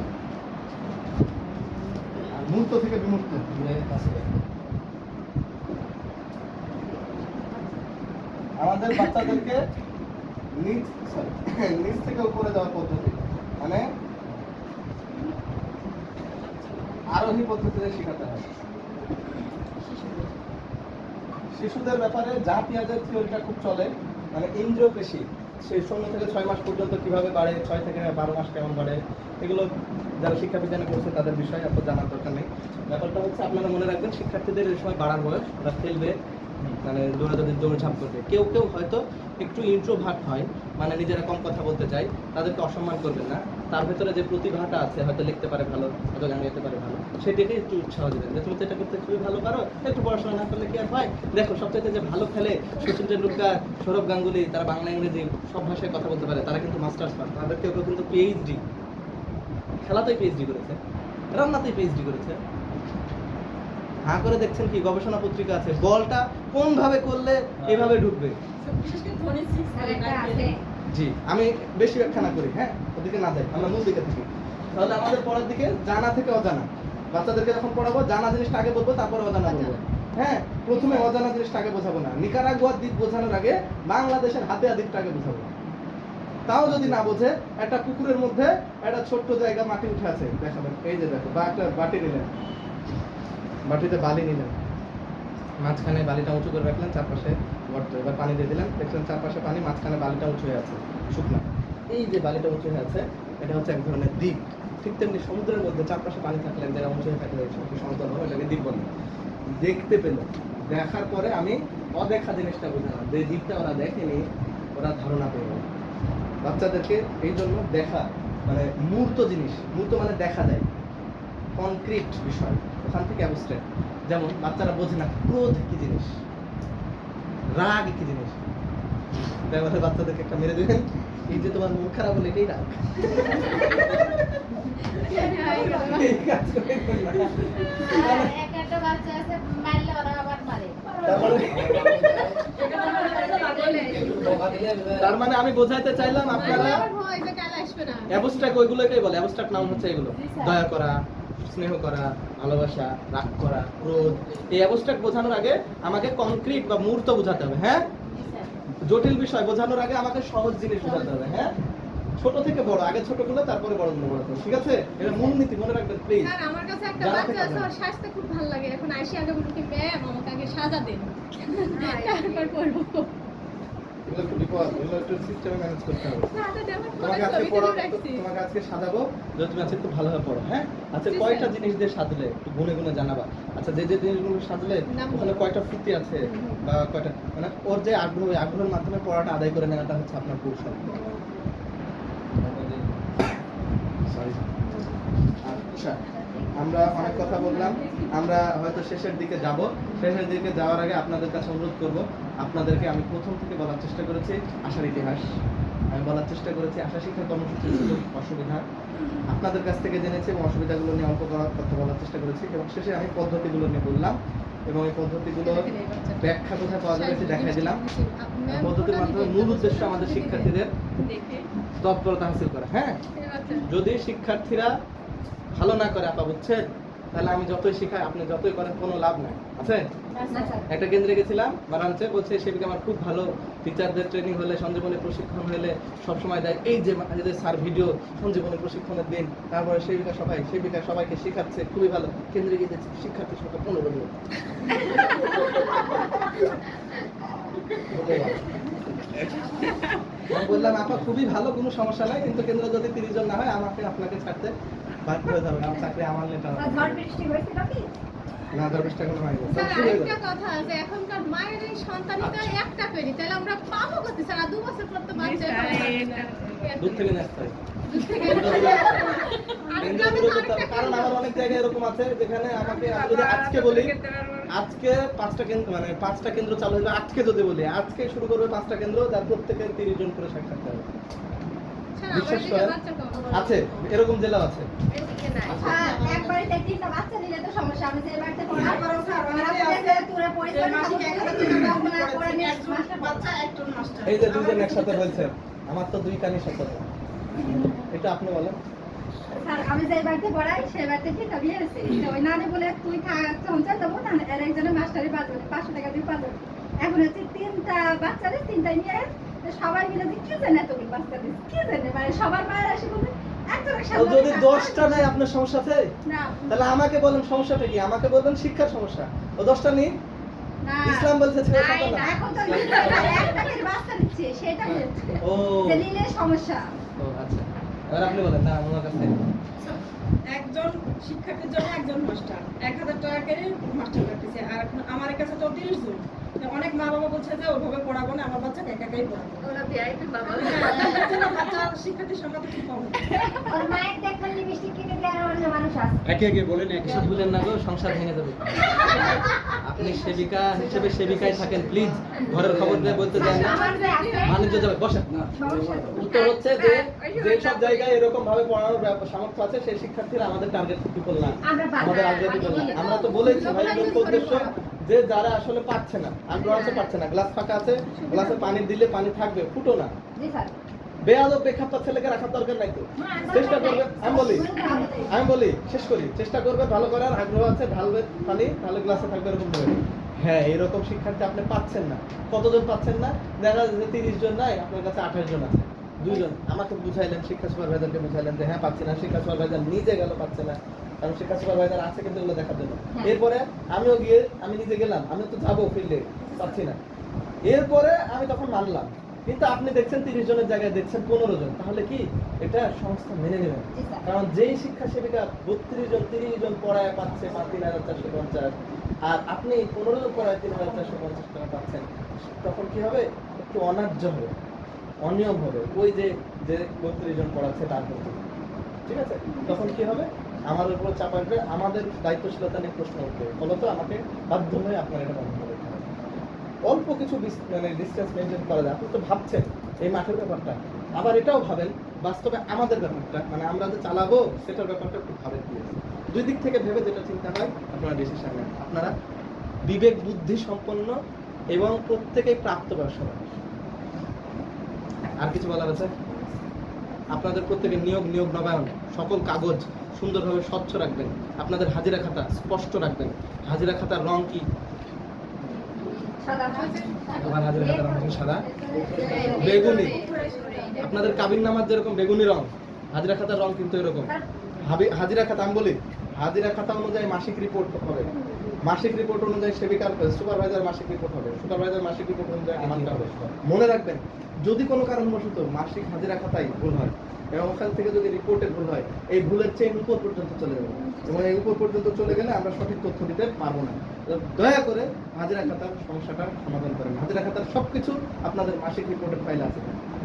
আর মূর্ত থেকে বিমূর্ত। আমাদের বাচ্চাদেরকে নিচ থেকে উপরে যাওয়ার পদ্ধতি, মানে আরোহী পদ্ধতিতে শেখাতে হয়। শিশুদের ব্যাপারে যা পেঁয়াজের থিওরিটা খুব চলে, মানে ইন্দ্রিয় পেশি সেই 0 থেকে 6 মাস পর্যন্ত কিভাবে বাড়ে, 6 থেকে 12 মাস কেমন বাড়ে, এগুলো যারা শিক্ষা বিজ্ঞানে করছে তাদের বিষয়ে এত জানার দরকার নেই। ব্যাপারটা হচ্ছে আপনারা মনে রাখবেন, শিক্ষার্থীদের এই সময় বাড়ার বয়স, ওরা খেলবে, মানে দৌড়াঝাঁপ করবে। কেউ কেউ হয়তো একটু ইন্ট্রোভার্ট হয়, মানে নিজেরা কম কথা বলতে চায়, তাদেরকে অসম্মান করবেন না। তার ভেতরে যে প্রতিভাটা আছে, হয়তো লিখতে পারে ভালো, হয়তো গান গাইতে পারে ভালো, সেটাকে একটু উৎসাহ দেবেন যে তুমি তো এটা করতে খুবই ভালো পারো, একটু পড়াশোনা না করলে কি আর হয়। দেখো সবচাইতে যে ভালো খেলে সচিন টেন্ডুলকার, সৌরভ গাঙ্গুলি, তারা বাংলা ইংরেজি সব ভাষায় কথা বলতে পারে, তারা কিন্তু মাস্টার্স পাস, তাদের কেউ কেউ কিন্তু পিএইচডি, খেলাতেই পিএইচডি করেছে, রান্নাতেই পিএইচডি করেছে। হ্যাঁ করে দেখছেন কি গবেষণা পত্রিকা আছে, বলটা কোন ভাবে করলে এভাবে ঢুকবে। স্যার একটা আছে। জি, আমি বেশি ব্যাখ্যা না করি, হ্যাঁ ওদিকে না যাই, আমরা মূল দিকে থাকি। তাহলে আমাদের পড়ার দিকে জানা থেকে অজানা, বাচ্চাদেরকে যখন পড়াবো জানা জিনিসটা আগে বলবো, তারপরে অজানা বলবো। হ্যাঁ, প্রথমে অজানা জিনিসটা আগে বোঝাবো না, নিকারাগুয়ার দিক বোঝানোর আগে বাংলাদেশের হাতিয়া দিকটা আগে বোঝাবো। তাও যদি না বোঝে, একটা পুকুরের মধ্যে একটা ছোট্ট জায়গা মাটি উঠে আছে, দেখাবেন এই যে দেখো, বা একটা বাটি নিলেন, বাটিতে বালি নিলেন, মাঝখানে বালিটা উঁচু করে রাখলেন, চারপাশে গর্ত, এবার পানি দিয়ে দিলেন, দেখলেন চারপাশে পানি, মাঝখানে বালিটা উঁচু হয়ে আছে, শুকনা। এই যে বালিটা উঁচু হয়ে আছে, এটা হচ্ছে এক ধরনের দ্বীপ। ঠিক তেমনি সমুদ্রের মধ্যে চারপাশে পানি থাকলে, যারা উঁচু হয়ে থাকলে সমতল হবে, এটাকে দ্বীপ বলে। দেখতে পেল, দেখার পরে আমি অদেখা জিনিসটা বুঝলাম, যে দ্বীপটা ওরা দেখেনি, ওরা ধারণা পেয়ে গেল। বাচ্চাদেরকে এই জন্য দেখা, মানে মূর্ত জিনিস, মূর্ত মানে দেখা যায়, কনক্রিট বিষয়, ওখান থেকে অ্যাবস্ট্রাক্ট। যেমন বাচ্চারা বোঝে না ক্রোধ কি জিনিস, রাগ কি জিনিস, তাই বাচ্চাদেরকে একটা মেরে দেবেন, এই যে তোমার মুখ খারাপ হলে এটাই রাগ। এই কাজ করবেন না। একটা বাচ্চা আছে মারলে ওরা আবার মারে। তার মানে আমি বোঝাইতে চাইলাম আপনারা আমার ভয় যে কাল আসবে না। অ্যাবস্ট্রাক্ট ওইগুলোকেই বলে, অ্যাবস্ট্রাক্ট নাউন হচ্ছে এগুলো, জি স্যার। দয়া করা, স্নেহ করা, ভালোবাসা, রাগ করা, ক্রোধ। এই অ্যাবস্ট্রাক্ট বোঝানোর আগে আমাকে কনক্রিট বা মূর্ত বোঝাতে হবে, হ্যাঁ জটিল বিষয় বোঝানোর আগে আমাকে সহজ জিনিস বোঝাতে হবে, হ্যাঁ ছোট থেকে বড়, আগে ছোট গুলো তারপরে বড় গুলো বড়, ঠিক আছে? এটা মূলনীতি মনে রাখবেন প্লিজ। স্যার আমার কাছে একটা জানা বাচ্চা থেকে আছে, জানা। ওর স্বাস্থ্য খুব ভালো লাগে, এখন আইসি আগে বলি কি ম্যাম আমাকে আগে সাজা দেন, তারপর পড়বো। এগুলো একটু বিপদ, এগুলো একটু সিস্টেমে ম্যানেজ করতে হবে। না তো আমার তোমাকে ফোনে আজকে ছবি পড়া, তুলে রাখছি। তোমাকে আজকে সাজাবো যে তুমি আজকে খুব ভালোভাবে পড়ো, হ্যাঁ? আচ্ছা জি, কয়টা স্যার। জিনিস দিয়ে সাজলে একটু গুনে গুনে জানাবা। আচ্ছা যে যে জিনিসগুলো সাজলে নাম ওখানে বলো। কয়টা ফিতি আছে বা কয়টা, মানে ওর যে আগ্রহ, ওই আগ্রহের মাধ্যমে পড়াটা আদায় করে নেওয়াটা হচ্ছে আপনার কৌশল। Sorry. আচ্ছা, আমরা অনেক কথা বললাম, আমরা হয়তো শেষের দিকে যাব। শেষের দিকে যাওয়ার আগে আপনাদের কাছে অনুরোধ করব, আপনাদেরকে আমি প্রথম থেকে বলার চেষ্টা করেছি আশার ইতিহাস, আমি বলার চেষ্টা করেছি আশা শিক্ষা কর্মসূচির সুযোগ অসুবিধা, আপনাদের কাছ থেকে জেনেছি এবং অসুবিধাগুলো নিয়ে অল্প কথা বলার চেষ্টা করেছি, এবং শেষে আমি পদ্ধতিগুলো নিয়ে বললাম এবং এই পদ্ধতিগুলো ব্যাখ্যা কোথায় পাওয়া যাবে সেটা দেখাই দিলাম। পদ্ধতির মাধ্যমে মূল উদ্দেশ্য আমাদের শিক্ষার্থীদের তৎপরতা হাসিল করা। হ্যাঁ, যদি শিক্ষার্থীরা ভালো না করে আপা বুঝছেন, তাহলে আমি যতই শিখাই আপনি যতই করেন কোনো লাভ নাই আছে। একটা কেন্দ্রে গেছিলাম বারাণসে, বলছে সেদিকে আমার খুব ভালো টিচারদের ট্রেনিং হলে, সঞ্জীবনী প্রশিক্ষণ হলে সবসময় দেয় এই যে স্যার ভিডিও সঞ্জীবনী প্রশিক্ষণের দিন, তারপরে সেবিকা সবাইকে শেখাচ্ছে, খুবই ভালো। কেন্দ্রে গিয়ে দেখছি শিক্ষার্থী সংখ্যা 15 জন। আমি বললাম আপা খুবই ভালো, কোনো সমস্যা নাই, কিন্তু কেন্দ্র যদি 30 জন না হয় আপনাকে ছাড়তে বাধ্য হয়ে যাবে, কারণ চাকরি আমার নেতা আর ঝড় বৃষ্টি হয়েছিল কি? না। 10 টাকা হয় না। স্যার আরেকটা কথা আছে, এখনকার মায়ের এই সন্তানিটা একটা পেরি, তাহলে আমরা পাবো কত স্যার? আর 2 বছর পর তো বাচ্চা দূর থেকে আসতে হয়। আরেকটা কারণ আমার অনেক জায়গায় এরকম আছে যেখানে আমাকে, আমি যদি আজকে বলি আজকে 5টা কেন্দ্র, মানে 5টা কেন্দ্র চালু হলো, আজকে যদি বলি আজকে শুরু করবে 5টা কেন্দ্র, যার প্রত্যেকের 30 জন করে সাক্ষাৎ হবে। বিশ্বাস করেন আছে, এরকম জেলা আছে। এক বাড়িতে 3টা বাচ্চা নিলে তো সমস্যা। আমি যে বাড়িতে পড়াই তারপরেও স্যার, আমার অনেকেই আপনাদের আছে, তোরা পরিষ্কার যে মাসিক 1000 টাকা বেতন করে নিয়ে একজন বাচ্চা, একজন মাস্টার। এই যে দুইজন একসাথে বলছেন, আমার তো 2 কানি সাথে। এটা আপনি বলেন। স্যার আমি যে বাড়িতে পড়াই সেই বাড়িতে ঠিক আমি এসেছি, ওই নানি বলে তুই পৌঁছে দেবো না, এর একজনের মাস্টারি 500 টাকা দিয়ে পাবো। এখন হচ্ছে 3টা বাচ্চারে 3টাই নিয়ে সবাই মিলে যে কি জানে এতগুলো বাচ্চা দিচ্ছে, কি জানে মানে সবার মায়ের আসে বলে একজনের ও যদি 10টা নাই আপনার সমস্যা আছে, না তাহলে আমাকে বলেন সমস্যাটা কি? আমাকে বলবেন শিক্ষার সমস্যা। ও 10টা নেই, না ইসলাম বলছে ছেড়ে কথা না। এখন তো একটা করে বাচ্চা দিচ্ছে সেটা হচ্ছে ও যে নিলে সমস্যা। ও আচ্ছা, এবার আপনি বলেন। না আমার কাছে একজন শিক্ষার্থীর জন্য একজন মাস্টার 1000 টাকা করে মাস্টার রাখতেছে, আর এখন আমার কাছে তো 30 জন। তো অনেক মা বাবা বলছে যে ওইভাবে পড়াবো না, আমার বাচ্চাকে একাই পড়াবো। ওরা ভিআইপি বাবা। তার জন্য বাচ্চা শিক্ষার্থীর সংখ্যা তো খুব কম। ওর মায়ের দেখবেন লিপস্টিক কিনে দেওয়ার অন্য মানুষ আছে। একে একে বলেন, একে এসব বলেন না গো, সংসার ভেঙে যাবে। আপনি সেবিকা হিসেবে সেবিকায় থাকেন, প্লিজ ঘরের খবর দিয়ে বলতে দেন না, আমার যে আছে বাণিজ্য যাবে। বসেন। সমস্যা উত্তর হচ্ছে যে সব জায়গায় এরকম ভাবে পড়ানোর সামর্থ্য আছে সেই শিক্ষার্থীরা আমাদের টার্গেট পিপল না, আমরা পারি। আমাদের আগ্রহী পিপল না। আমরা তো বলেছি ভাই, মূল উদ্দেশ্য যে যারা আসলে পাচ্ছে না, আগ্রহ আছে পাচ্ছে না, গ্লাস ফাঁকা আছে, গ্লাসে পানি দিলে পানি থাকবে, ফুটো না। জি স্যার বেয়াদব বেখাপ্পা ছেলেকে রাখার দরকার নাই তো। চেষ্টা করবে, আমি বলি শেষ করি, চেষ্টা করবে ভালো করার, আগ্রহ আছে, ঢালবে পানি, তাহলে গ্লাসে থাকবে এরকম হবে। হ্যাঁ, এরকম শিক্ষার্থী আপনি পাচ্ছেন না। কতজন পাচ্ছেন না? দেখা যাচ্ছে 30 জন নাই, আপনার কাছে 28 জন আছে। 2 জন আমাকে বুঝাইলেন, শিক্ষা সুপারভাইজারকে বুঝাইলেন যে হ্যাঁ পাচ্ছি না, শিক্ষা সুপারভাইজার নিজে গেল পাচ্ছে না, কারণ শিক্ষা সুপারভাইজার আছে কিন্তু এগুলো দেখার জন্য। এরপরে আমিও গিয়ে আমি নিজে গেলাম, আমি তো যাবো ফিল্ডে, পাচ্ছি না। এরপরে আমি তখন মানলাম, কিন্তু আপনি দেখছেন 30 জনের জায়গায় দেখছেন 15 জন, তাহলে কি এটা সংস্থা মেনে নেবেন? কারণ যেই শিক্ষা সেবিকা 32 জন 30 জন পড়ায় পাচ্ছে 3,450, আর আপনি 15 জন পড়ায় 3,450 টাকা পাচ্ছেন, তখন কি হবে? একটু অন্যায্য হবে, অনিয়ম হবে ওই যে 32 জন পড়াচ্ছে তার প্রতি। ঠিক আছে, তখন কি হবে? আমার উপর চাপ আসবে, আমাদের দায়িত্বশীলতা নিয়ে প্রশ্ন উঠবে, ফলত আমাকে বাধ্য হয়ে আপনার এটা বন্ধ করতে হবে। অল্প কিছু মানে ডিসটেন্স মেনটেন করা যায়। আপনি তো ভাবছেন এই মাঠের ব্যাপারটা, আবার এটাও ভাবেন বাস্তবে আমাদের ব্যাপারটা, মানে আমরা যে চালাবো সেটার ব্যাপারটা একটু ভাবেন। দুই দিক থেকে ভেবে যেটা চিন্তা হয় আপনারা ডিসিশন নেন। আপনারা বিবেক বুদ্ধি সম্পন্ন এবং প্রত্যেকেই প্রাপ্তবয়স্ক মানুষ। আর কিছু বলার আছে? আপনাদের প্রত্যেকের নিয়োগ নবায়ন সকল কাগজ সুন্দরভাবে স্বচ্ছ রাখবেন। আপনাদের হাজিরা খাতা স্পষ্ট রাখবেন। হাজিরা খাতার রং কি? আমার হাজিরা খাতার রং সাদা, বেগুনি। আপনাদের কাবিননামার যেরকম বেগুনি রং, হাজিরা খাতার রং কিন্তু এরকম। হাজিরা খাতা, আমি বলি হাজিরা খাতা অনুযায়ী মাসিক রিপোর্ট হবে, মাসিক রিপোর্ট অনুযায়ী সেবিকার সুপারভাইজার মাসিক রিপোর্ট হবে, সুপারভাইজার মাসিক রিপোর্ট অনুযায়ী আমারটা হবে। মনে রাখবেন, যদি কোনো কারণবশত মাসিক হাজিরা খাতায় ভুল হয় এবং ওখান থেকে যদি রিপোর্টে ভুল হয়, এই ভুলের চেইন উপর পর্যন্ত চলে যাবে, এবং এই উপর পর্যন্ত চলে গেলে আমরা সঠিক তথ্য দিতে পারবো না। দয়া করে হাজিরা খাতার সমস্যাটা সমাধান করেন। হাজিরা খাতার সবকিছু আপনাদের মাসিক রিপোর্টের ফাইলে আছে।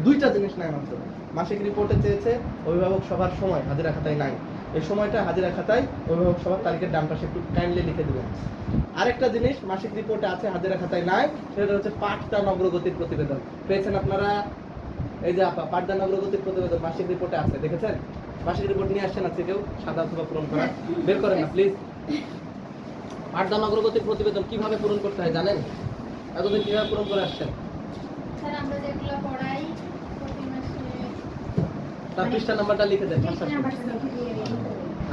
2টা জিনিস নাই মাত্র, মাসিক রিপোর্টে চেয়েছে অভিভাবক সভার সময়, হাজিরা খাতায় নাই। এই সময়টা হাজিরা খাতায় অভিভাবক সভার তারিখের ডান পাশে একটু কাইন্ডলি লিখে দেবেন। আরেকটা জিনিস মাসিক রিপোর্টে আছে, হাজিরা খাতায় নাই, সেটা হচ্ছে পাঠদান অগ্রগতির প্রতিবেদন। পেয়েছেন আপনারা? এই যে আপা, পাঠদান অগ্রগতির প্রতিবেদন মাসিক রিপোর্টে আছে, দেখেছেন? মাসিক রিপোর্ট নিয়ে আসছেন আজকে কেউ? সাদা অথবা পূরণ করা বের করেন না প্লিজ। পাঠদান অগ্রগতির প্রতিবেদন কিভাবে পূরণ করতে হয় জানেন? এতদিন কিভাবে পূরণ করে আসছেন? স্যার আমরা যেগুলো পড়াই প্রতি মাসে তার পৃষ্ঠা নাম্বারটা লিখে দেন। পৃষ্ঠা নাম্বারটা লিখে দিয়ে দিন।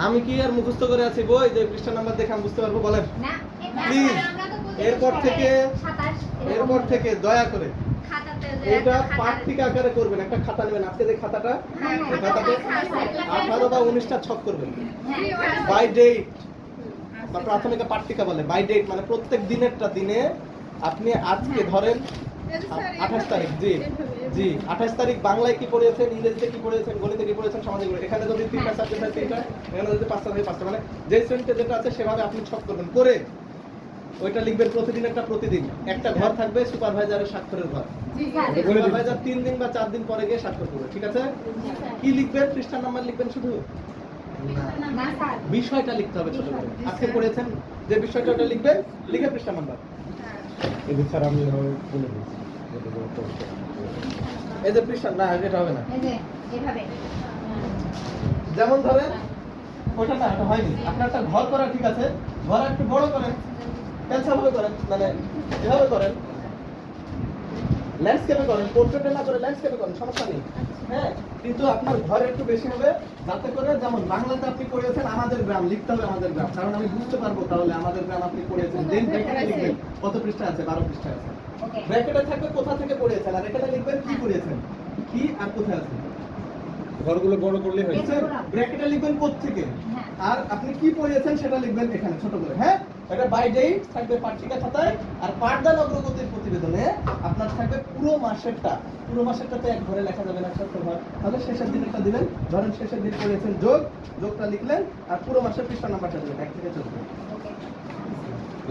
আমি কি আর মুখস্থ করে আছি বই যে পৃষ্ঠা নাম্বার দেখে আমি বুঝতে পারবো? বলেন না, এটা প্লিজ। আমরা তো প্রতি এরপর থেকে 27 এরপর থেকে দয়া করে খাতাতে যে এটা একটা খাতা- পাঠ্যিকা আকারে করবেন। একটা খাতা নেবেন, আজকে যে খাতাটা হ্যাঁ, এই খাতাতে হ্যাঁ, 18 বা 19টা ছক করবেন হ্যাঁ, বাই ডেট বা প্রাথমিক পাঠ্যিকা বলে বাই ডেট, মানে প্রত্যেক দিনেরটা দিনে আপনি আজকে ধরেন এই যে স্যার 28 তারিখ, জি জি 28 তারিখ বাংলায় কি পড়িয়েছেন, ইংরেজিতে কি পড়িয়েছেন, গণিতে কি পড়িয়েছেন, সমাজে এখানে যদি 3টা সাবজেক্ট হয় 3টা, এখানে যদি 5টা হয় 5টা, মানে যে শ্রেণীতে যেটা আছে সেভাবে আপনি ছক করবেন করে ওইটা লিখবেন প্রতিদিন একটা প্রতিদিন। একটা ঘর থাকবে সুপারভাইজারের স্বাক্ষরের ঘর। সুপারভাইজার 3 দিন বা 4 দিন পরে গিয়ে স্বাক্ষর করবে, ঠিক আছে? কি লিখবেন? পৃষ্ঠা নাম্বার লিখবেন শুধু? না স্যার, বিষয়টা লিখতে হবে ছোট করে। আজকে পড়েছেন যে বিষয়টা ওটা লিখবেন, লিখে পৃষ্ঠা নাম্বার। এদের স্যার আমি এভাবে বলে দিচ্ছি যেটা যেটা করতে হবে। এই যে পৃষ্ঠা, না এটা হবে না। এই যে এভাবে যেমন ধরেন ওটা না, এটা হয়নি। আপনার একটা ঘর করা ঠিক আছে, ঘর একটু বড় করেন, ক্যান্সার ভাবে করেন, মানে এভাবে করেন, ল্যান্ডস্কেপে করেন, পোর্ট্রেটে না করে ল্যান্ডস্কেপে করেন, সমস্যা নেই। হ্যাঁ, কিন্তু আপনার ঘর একটু বেশি হবে, যাতে করে যেমন বাংলাতে আপনি পড়িয়েছেন আমাদের গ্রাম, লিখতে হবে আমাদের গ্রাম, কারণ আমি বুঝতে পারবো তাহলে আমাদের গ্রাম আপনি পড়িয়েছেন। দেন ব্র্যাকেটে লিখবেন কত পৃষ্ঠা আছে, 12 পৃষ্ঠা আছে। ওকে ব্র্যাকেটে থাকবে কোথা থেকে পড়িয়েছেন, আর এখানে লিখবেন কি পড়িয়েছেন, কি আর কোথায় আছে। ঘরগুলো বড় করলে হয়। ব্র্যাকেটে লিখবেন কোত্থেকে, হ্যাঁ। আর আপনি কি পড়িয়েছেন সেটা লিখবেন এখানে ছোট করে। হ্যাঁ, এটা বাই ডেট থাকবে পাঠ্যিকা খাতায়, আর পাঠদান অগ্রগতির প্রতিবেদনে আপনার থাকবে পুরো মাসেরটা। পুরো মাসেরটাতে এক ঘরে লেখা যাবে না, একটা ঘর, তাহলে শেষের দিনেরটা দিবেন। ধরেন শেষের দিন পড়িয়েছেন যোগ, যোগটা লিখলেন, আর পুরো মাসের পৃষ্ঠা নাম্বারটা দিবেন 1 থেকে 14। ওকে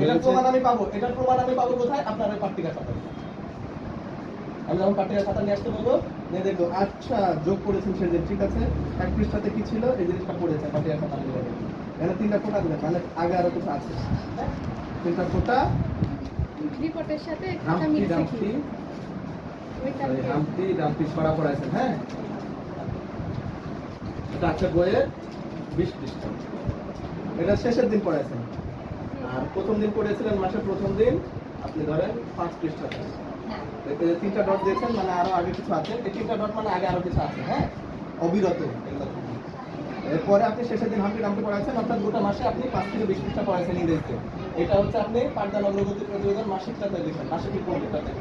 এটার প্রমাণ আমি পাবো, এটার প্রমাণ আমি পাবো কোথায়? আপনার ওই পাঠ্যিকা খাতায়। আমি যখন পাঠ্যিকা খাতা নিয়ে আসতে বলবো, নিয়ে দেখবো আচ্ছা যোগ করেছেন সেদিন, ঠিক আছে, এক পৃষ্ঠাতে কি ছিল এই জিনিসটা পড়েছে পাঠ্যিকা খাতা নিয়ে যাবে। এখানে 3টা ফোঁটা দিলেন, মানে আগে আরো কিছু আছে। 3টা ফোঁটা, রিপোর্টের সাথে খাতা হাম্পটি মিলছে ডাম্পটি, কি ওইটা হাম্পটি ডাম্পটি ছড়া পড়াইছেন। হ্যাঁ, এটা আছে বইয়ের 20 পৃষ্ঠা। এটা শেষের দিন পড়াইছেন, আর প্রথম দিন পড়েছিলেন মাসের প্রথম দিন, আপনি ধরেন 5 পৃষ্ঠা। হ্যাঁ 3টা ডট দিয়েছেন, মানে আরো আগে কিছু আছে। এই 3টা ডট মানে আগে আরো কিছু আছে। হ্যাঁ, অবিরত এগুলো। এরপরে আপনি শেষের দিন হাম্পটি ডাম্পটি পড়াইছেন, অর্থাৎ গোটা মাসে আপনি 5 থেকে 20 পৃষ্ঠা পড়াইছেন ইংরেজিতে। এটা হচ্ছে আপনি পাঠদান অগ্রগতি প্রতিবেদন মাসিকটাতে লিখলেন, মাসিক রিপোর্টটাতে।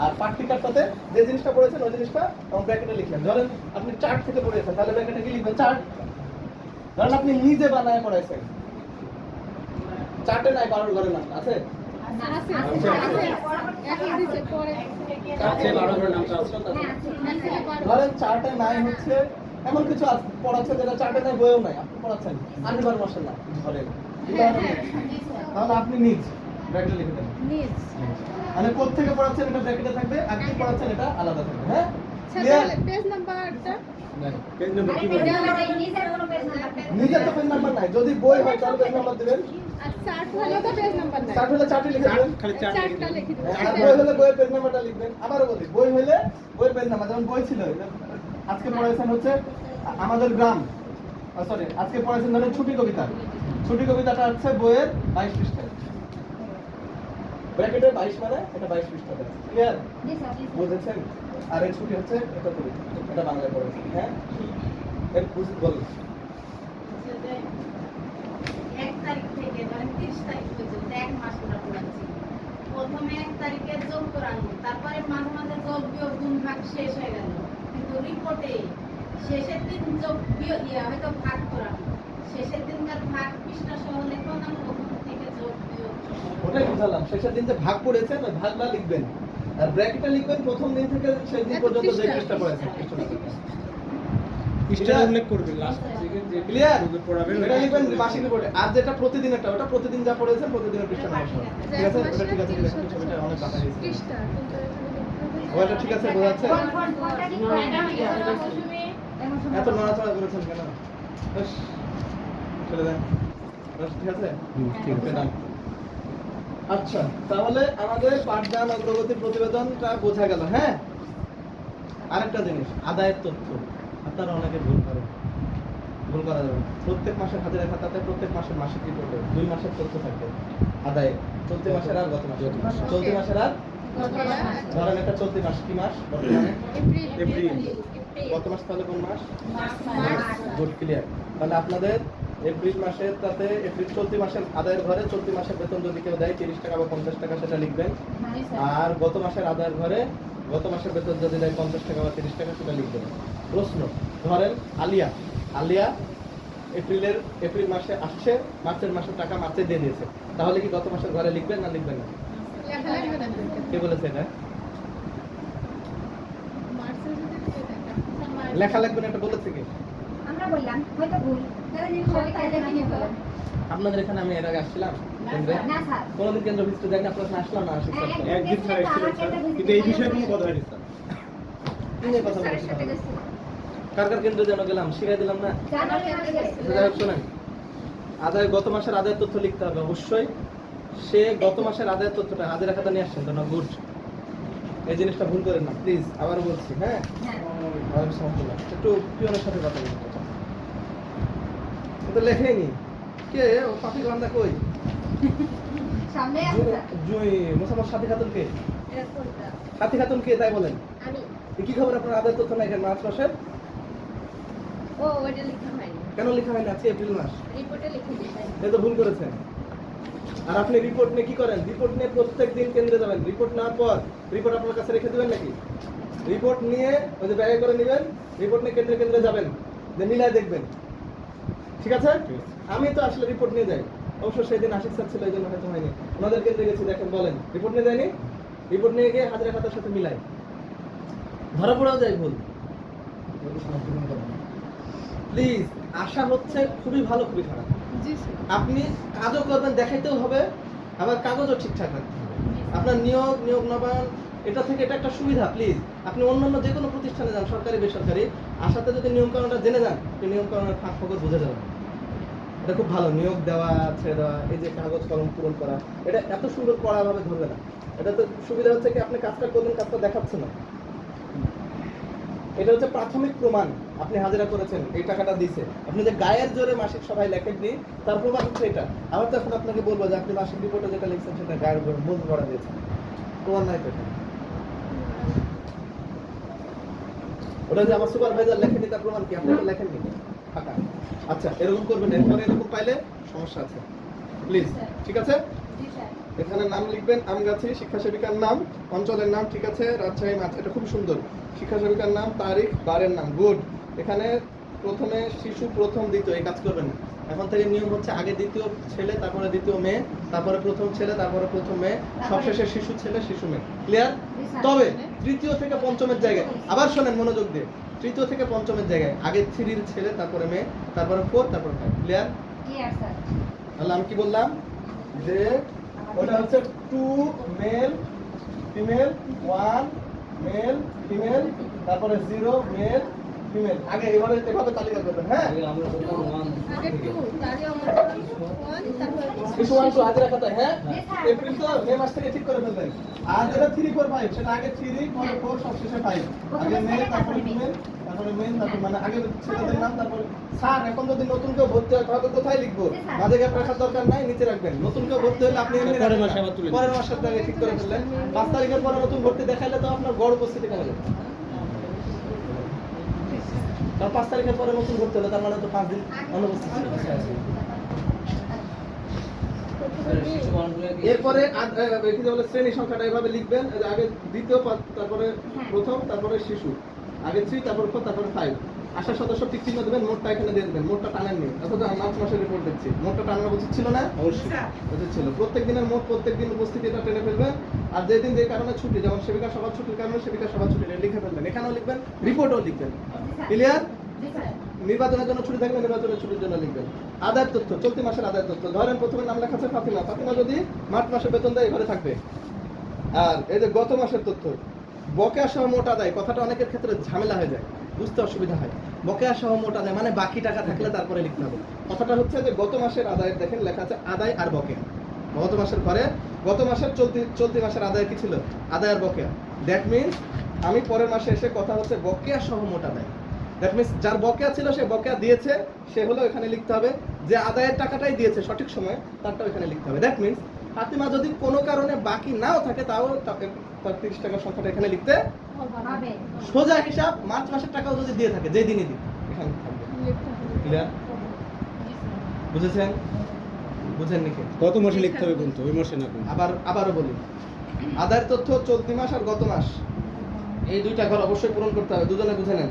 আর পাঠ্যিকাটাতে যে জিনিসটা পড়েছেন ওই জিনিসটা ব্র্যাকেটে লিখলেন। ধরেন আপনি চার্ট থেকে পড়েছেন, তাহলে ব্র্যাকেটে কি লিখবেন? চার্ট। ধরেন আপনি নিজে বানায় পড়াইছেন, চার্টে নাই 12 ঘরের নাম আছে? আছে আছে, আছে আছে। এখন দিছে পরে আছে 12 ঘরের নামটা আছে। হ্যাঁ আছে ধরেন চার্টে নাই হচ্ছে এমন কিছু পড়াচ্ছে যেটা চার্টে নাই, বইও নাই, আপনি পড়াচ্ছেন আনিবার মাসের নাম ধরেন, উদাহরণ দিই। তাহলে আপনি নিজ ব্র্যাকেটে লিখে দেন। নিজ মানে কোথা থেকে পড়াচ্ছেন এটা ব্র্যাকেটে থাকবে, আর কি পড়াচ্ছেন এটা আলাদা থাকবে। হ্যাঁ, স্যার ক্লিয়ার? তাহলে পেজ নাম্বারটা পেজ নাম্বার আরে কি পেজ বলে? নাম্বার এই নিজের কোনো পেজ নাম্বার নেই। নিজের তো পেজ নাম্বার নাই, যদি বই হয় তাহলে পেজ নাম্বার দিবেন। আর চার্ট হলে তো পেজ নাম্বার নাই চার্ট হলে চার্টে লিখে দেবেন। খালি চার চার্টটা লিখে দিন আর বই হলে বইয়ের পেজ নাম্বারটা লিখবেন। আবারও বলি, বই হলে বইয়ের পেজ নাম্বার, যেমন বই ছিল আজকে পড়াইছেন হচ্ছে আমাদের গ্রাম, সরি আজকে পড়াইছেন ধরেন ছুটি কবিতা। ছুটি কবিতাটা হচ্ছে বইয়ের 22 পৃষ্ঠায়, ব্র্যাকেটে 22 মানে এটা 22 পৃষ্ঠাতে আছে। ক্লিয়ার? জি স্যার, জি স্যার। বুঝেছেন? আর এই ছুটি হচ্ছে এটা কবিতা, এটা বাংলায় পড়েছেন। হ্যাঁ, এর বলুন। 1 তারিখ থেকে ধরেন 30 তারিখ পর্যন্ত 1 মাস আমরা পড়াচ্ছি। প্রথমে 1 তারিখে যোগ করানো, তারপরে মাঝে মাঝে যোগ বিয়োগ গুণ ভাগ শেষ হয়ে গেল, কিন্তু রিপোর্টে শেষের দিন যোগ বিয়োগ হয়তো ভাগ করানো, শেষের দিনকার ভাগ পৃষ্ঠা সহ লেখো না, ওখান থেকে যোগ বিয়োগ ওটাই বুঝালাম, শেষের দিন যে ভাগ পড়েছেন ওই ভাগটা লিখবেন, আর ব্র্যাকেটে লিখবেন প্রথম দিন থেকে শেষ দিন পর্যন্ত যে পৃষ্ঠা পড়েছেন। পৃষ্ঠা উল্লেখ করবেন লাস্ট থেকে যে ক্লিয়ার? পড়াবেন এটা লিখবেন মাসিক রিপোর্টে। আর যেটা প্রতিদিনেরটা ওটা প্রতিদিন যা পড়েছেন প্রতিদিনের পৃষ্ঠা নাম্বার সহ। ঠিক আছে? ওটা ঠিক আছে, ঠিক আছে, ছবিটা অনেক কাটা হয়েছে। পৃষ্ঠা কিন্তু এখানে লিখতে হবে। ওটা ঠিক আছে, বোঝা যাচ্ছে? কোনটা কি ম্যাডাম কোনটা? এগুলো মৌসুমে এমন সময় এত নড়াচড়া করেছেন কেন? বেশ, ছেড়ে দেন। বেশ, ঠিক আছে? ঠিক আছে। ওকে, done। আচ্ছা, তাহলে আমাদের পাঠদান অগ্রগতির প্রতিবেদনটা বোঝা গেল। হ্যাঁ, আরেকটা জিনিস, আদায়ের তথ্য। আপনারা অনেকে ভুল করেন। ভুল করা যাবে না। প্রত্যেক মাসের হাজিরা খাতাতে প্রত্যেক মাসের মাসিক রিপোর্টে 2 মাসের তথ্য থাকবে আদায়, চলতি মাসের আর গত মাসের, চলতি মাসের আর ধরেন একটা চলতি মাস কি মাস বর্তমানে এপ্রিল, গত মাস তাহলে কোন মাস? Good, clear. তাহলে আপনাদের এপ্রিল মাসের তাতে এপ্রিল চলতি মাসের আদায়ের ঘরে চলতি মাসের বেতন যদি কেউ দেয় 30 টাকা বা 50 টাকা সেটা লিখবেন, আর গত মাসের আদায়ের ঘরে গত মাসের বেতন যদি দেয় 50 টাকা বা 30 টাকা সেটা লিখবেন। প্রশ্ন, ধরেন আলিয়া এপ্রিল মাসে আসছে, মার্চের মাসের টাকা মার্চে দিয়ে দিয়েছে, তাহলে কি গত মাসের ঘরে লিখবেন না লিখবেন না? কে বলেছে এটা? লেখা লাগবে না এটা বলেছে কি? আমরা বললাম হয়তো ভুল সবাই কাজে নাকি বলেন আপনাদের এখানে আমি এর আগে আসছিলাম কেন্দ্রে? না স্যার কোনোদিন কেন্দ্র ভিজিটে যাইনি, আপনার এখানে আসলাম না আসি স্যার? একদিন ছাড়া এসেছিলেন স্যার, কিন্তু এই বিষয়ে কোনো কথা হয়নি স্যার। কি নিয়ে কথা বলছি তাহলে? কার কার কেন্দ্রে যেন গেলাম, শিখাই দিলাম না? যাই হোক শোনেন, আদায় গত মাসের আদায়ের তথ্য লিখতে হবে অবশ্যই। সে গত মাসের আদায়ের তথ্যটা হাজিরা খাতা নিয়ে আসছেন তো না? গুড, এই জিনিসটা ভুল করেন না প্লিজ, আবারও বলছি। হ্যাঁ, একটু পিয়নের সাথে কথা বলতে তো লেখেই নি কে ও পাপি গান্দা কই? সামনে আছে স্যার জুই মোসাম্মদ সাথী খাতুন কে? সাথী খাতুন কে তাই বলেন? আমি এ কি খবর আপনার আদায়ের তথ্য নাই কেন মার্চ মাসের? ও ওটা লিখা হয়নি কেন লেখা হয় না? আজকে এপ্রিল মাস, রিপোর্টে লিখে দিয়েছি এই তো ভুল করেছেন। আর আপনি রিপোর্ট নিয়ে কি করেন? রিপোর্ট নিয়ে প্রত্যেক দিন কেন্দ্রে যাবেন, রিপোর্ট নেওয়ার পর রিপোর্ট আপনার কাছে রেখে দিবেন নাকি? রিপোর্ট নিয়ে ওই যে ব্যাগে করে নেবেন, রিপোর্ট নিয়ে কেন্দ্রে কেন্দ্রে যাবেন, যে মিলায় দেখবেন, ঠিক আছে? আমি তো আসলে রিপোর্ট নিয়ে যাই, অবশ্য সেদিন আশিক স্যার ছিল এই জন্য হয়তো হয়নি। ওনাদের কেন্দ্রে গেছি, দেখেন বলেন রিপোর্ট নিয়ে যায়নি? রিপোর্ট নিয়ে গিয়ে হাজিরা খাতার সাথে মিলাই, ধরা পড়েও যায় ভুল। প্লিজ, আশা হচ্ছে খুবই ভালো খুবই খারাপ। জি স্যার। আপনি কাজও করবেন, দেখাইতেও হবে, আবার কাগজও ঠিকঠাক রাখতে হবে। আপনার নিয়োগ নবায়ন এটা থেকে এটা একটা সুবিধা। প্লিজ আপনি অন্যান্য যে কোনো প্রতিষ্ঠানে যান, সরকারি বেসরকারি, আসাতে যদি নিয়মকানুনটা জেনে যান, সেই নিয়মকানুনের ফাঁক ফোকর বুঝে যাবেন। এটা খুব ভালো, নিয়োগ দেওয়া ছেড়ে দেওয়া, এই যে কাগজ কলম পূরণ করা, এটা এত সুন্দর কড়াভাবে ধরবে না। এটা তো সুবিধা হচ্ছে কি আপনি কাজটা করলেন, কাজটা দেখাচ্ছে না। এটা হচ্ছে প্রাথমিক প্রমাণ আপনি হাজিরা করেছেন, এই টাকাটা দিয়েছে। আপনি যে গায়ের জোরে মাসিক সভায় লেখেননি তার প্রমাণ হচ্ছে এটা। আবার তো এখন আপনাকে বলবো যে আপনি মাসিক রিপোর্টে যেটা লিখছেন সেটা গায়ের জোরে মূল করা দিয়েছেন, প্রমাণ নাই তো এটা। ওটা যে আমার সুপারভাইজার লেখেনি তার প্রমাণ কি? আপনি তো লেখেননি, ফাঁকা। আচ্ছা, এরকম করবেন, এরপরে এরকম পাইলে সমস্যা আছে প্লিজ, ঠিক আছে? জি স্যার এখানে নাম লিখবেন, আমগাছি, শিক্ষা সেবিকার নাম, অঞ্চলের নাম, ঠিক আছে, রাজশাহী মাছ, এটা খুব সুন্দর। শিক্ষা সেবিকার নাম, তারিখ, বারের নাম, গুড। এখানে প্রথমে শিশু, প্রথম দ্বিতীয়, এই কাজ করবেন না। এখন থেকে নিয়ম হচ্ছে আগে দ্বিতীয় ছেলে, তারপরে দ্বিতীয় মেয়ে, তারপরে প্রথম ছেলে, তারপরে প্রথম মেয়ে, সবশেষে শিশু ছেলে, শিশু মেয়ে। ক্লিয়ার? তবে তৃতীয় থেকে পঞ্চমের জায়গায় আবার শোনেন মনোযোগ দিয়ে, তৃতীয় থেকে পঞ্চমের জায়গায় আগে 3 ছেলে, তারপরে মেয়ে, তারপরে 4, তারপরে 5। ক্লিয়ার? ক্লিয়ার স্যার তাহলে আমি কি বললাম যে ওটা হচ্ছে 2 মেল ফিমেল, 1 মেল ফিমেল, তারপরে 0 মেল ফিমেল। আগে এভাবে তালিকা করবেন। হ্যাঁ, আগে 2 তারই আমরা 1 তারপর কিছু অংশ হাজিরা খাতায়। হ্যাঁ, জি স্যার। এপ্রিল তো মে মাস থেকে ঠিক করে ফেলবেন। আর যেটা 3, 4, 5 সেটা আগে 3, পরে 4, সবশেষে 5। আগে মেল, তারপরে ফিমেল, তারপরে মেল, তারপরে মানে আগে ছেলেদের নাম, তারপরে স্যার। এখন যদি নতুন কেউ ভর্তি হয় তাহলে কোথায় লিখবো? জি স্যার। মাঝে গ্যাপ রাখার দরকার নাই, নিচে রাখবেন। নতুন কেউ ভর্তি হলে আপনি এমনি পরের রাখবেন মাসে না। আবার তুলে পরের মাসের আগে ঠিক করে ফেললেন। 5 তারিখের পরে নতুন ভর্তি দেখাইলে তো আপনার গড় উপস্থিতি কমে যাবে। কারণ 5 তারিখের পরে নতুন ভর্তি হলে তার মানে তো 5 দিন অনুপস্থিত ছিল। এরপরে কি বলে শ্রেণী সংখ্যাটা এভাবে লিখবেন, এই যে আগে দ্বিতীয়, তারপরে প্রথম, তারপরে শিশু, আগে 3, তারপরে 4, তারপরে 5। আশা সদস্য টিক চিহ্ন দেবেন, মোটটা এখানে দিয়ে দেবেন। মোটটা টানেননি, অথচ মার্চ মাসের রিপোর্ট দেখছি, মোটটা টানানো উচিত ছিল না? অবশ্যই উচিত ছিল। প্রত্যেক দিনের মোট, প্রত্যেক দিন উপস্থিতিটা টেনে ফেলবেন। আর যেদিন যে কারণে ছুটি, যেমন সেবিকা সভা ছুটির কারণে সেবিকা সভা ছুটি লিখে ফেলবেন, এখানেও লিখবেন, রিপোর্টও লিখবেন। ক্লিয়ার? জি স্যার নির্বাচনের জন্য ছুটি থাকলে নির্বাচনের ছুটির জন্য লিখবেন। আদায়ের তথ্য, চলতি মাসের আদায়ের তথ্য। ধরেন প্রথমে নাম লেখা আছে ফাতিমা, ফাতিমা যদি মার্চ মাসে বেতন দেয় এবারে থাকবে। আর এই যে গত মাসের তথ্য, বকেয়া সহ মোট আদায়, কথাটা অনেকের ক্ষেত্রে ঝামেলা হয়ে যায়, বুঝতে অসুবিধা হয়। বকেয়া সহ মোট আদায় মানে বাকি টাকা থাকলে তারপরে লিখতে হবে। কথাটা হচ্ছে যে গত মাসের আদায়ের, দেখেন লেখা আছে আদায় আর বকেয়া। গত মাসের পরে গত মাসের চলতি মাসের আদায় কি ছিল? আদায় আর বকেয়া। দ্যাট মিনস আমি পরের মাসে এসে কথা হচ্ছে বকেয়া সহ মোট আদায়। দ্যাট মিন্স যার বকেয়া ছিল সে বকেয়া দিয়েছে, সে হলো এখানে লিখতে হবে। যে আদায়ের টাকাটাই দিয়েছে সঠিক সময়ে, তারটাও এখানে লিখতে হবে। দ্যাট মিন্স ফাতিমা যদি কোনো কারণে বাকি নাও থাকে, তাও তার 30 টাকার সংখ্যাটা এখানে লিখতে হবে। সোজা হিসাব। মার্চ মাসের টাকাও যদি দিয়ে থাকে, যেই দিনই দিন, এখানে থাকবে। ক্লিয়ার? বুঝেছেন? বুঝেন নাকি? কত মাসে লিখতে হবে কিন্তু ওই মাসে না কিন্তু। আবারও বলি, আদায়ের তথ্য চলতি মাস আর গত মাস, এই দুইটা ঘর অবশ্যই পূরণ করতে হবে। দুজনে বুঝে নেন।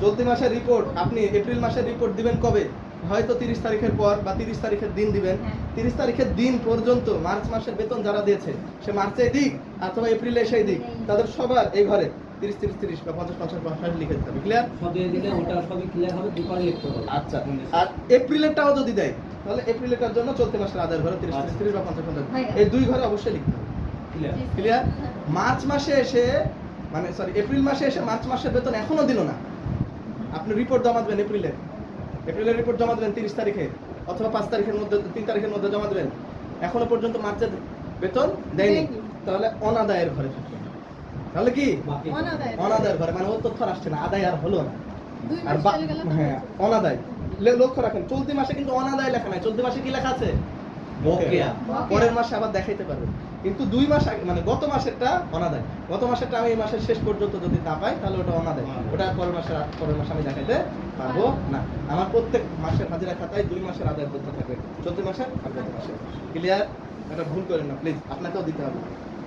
চলতি মাসের রিপোর্ট আপনি এপ্রিল মাসের রিপোর্ট দিবেন কবে? হয়তো 30 তারিখের পর বা 30 তারিখের দিন দিবেন। 30 তারিখের দিন পর্যন্ত মার্চ মাসের বেতন যারা দিয়েছে, সে মার্চে দিক অথবা এপ্রিলে এসেই দিক, তাদের সবার এই ঘরে 30 বা 50 লিখে দিতে হবে। ক্লিয়ার? সবই দিলে ওটা সবই ক্লিয়ার হবে, দুপারে লিখতে হবে। আচ্ছা, আর এপ্রিলেরটাও যদি দেয়, তাহলে এপ্রিলেরটার জন্য চলতি মাসের আদায়ের ঘরে 30 বা 50 এই দুই ঘরে অবশ্যই লিখতে হবে। ক্লিয়ার? ক্লিয়ার? মার্চ মাসে এসে মানে সরি এপ্রিল মাসে এসে মার্চ মাসের বেতন এখনো দিল না, আপনি রিপোর্ট জমা দেবেন এপ্রিলের রিপোর্ট জমা দেবেন 30 তারিখে অথবা 5 তারিখের মধ্যে, 3 তারিখের মধ্যে জমা দেবেন, এখনো পর্যন্ত মার্চের বেতন দেয়নি, তাহলে অনাদায়ের ঘরে থাকবে। তাহলে কি বাকি অনাদায়ের ঘরে, মানে ওর তথ্য আর আসছে না, আদায় আর হলো না। 2 আর মাস চলে গেল। হ্যাঁ, অনাদায় লক্ষ্য রাখেন। চলতি মাসে কিন্তু অনাদায় লেখা নাই, চলতি মাসে কি লেখা আছে? বকেয়া। পরের মাসে আবার দেখাইতে পারবেন, কিন্তু 2 মাস আগে মানে গত মাসেরটা অনাদায়। গত মাসেরটা আমি এই মাসের শেষ পর্যন্ত যদি না পাই, তাহলে ওটা অনাদায়, ওটা পরের মাসে আমি দেখাইতে পারবো না। আমার প্রত্যেক মাসের হাজিরা খাতায় 2 মাসের আদায় করতে থাকবে, চলতি মাসের আর গত মাসের। ক্লিয়ার? এটা ভুল করেন না প্লিজ, আপনাকেও দিতে হবে।